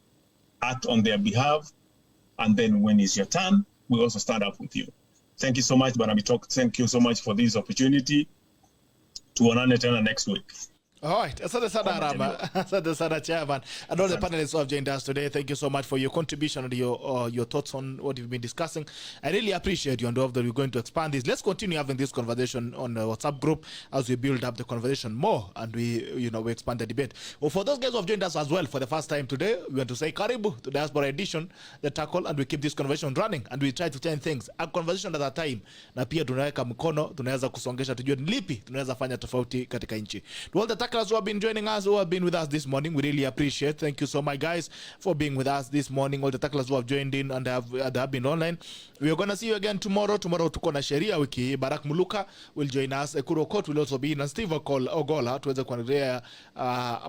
act on their behalf. And then when it's your turn, we also stand up with you. Thank you so much, Barnaby Talk. Thank you so much for this opportunity. Tuonane tena next week. All right. Asante sana Rama. Asante sana Chairman. And all the panelists who have joined us today, thank you so much for your contribution and your thoughts on what you've been discussing. I really appreciate you, and hope that we're going to expand this. Let's continue having this conversation on the WhatsApp group as we build up the conversation more and we expand the debate. Well, for those guys who have joined us as well for the first time today, we want to say karibu to Diaspora Edition, the tackle, and we keep this conversation running and we try to change things. A conversation at a time. Na pia tunaweka mkono, tunaweza kusongesha tujue lipi, tunaweza fanya tofauti katika nchi. To all the tacklers who have been joining us, who have been with us this morning, we really appreciate. Thank you so much, guys, for being with us this morning. All the tacklers who have joined in and have been online. We are going to see you again tomorrow. Tomorrow tuko na sheria wiki. Barak Muluka will join us. Ekuru Okot will also be in, and Steve Ogola tuweze kuangalia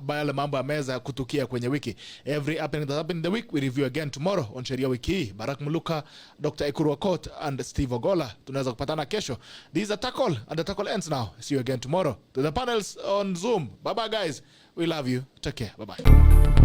yale mambo ya meza kutukia kwenye wiki. Every happening that happened in the week, we review again tomorrow on sheria wiki. Barak Muluka, Dr. Ekuru Okot, and Steve Ogola. Tunaweza kupatana kesho. This is a tackle, and the tackle ends now. See you again tomorrow. To the panels on Zoom. Bye-bye, guys. We love you. Take care. Bye-bye.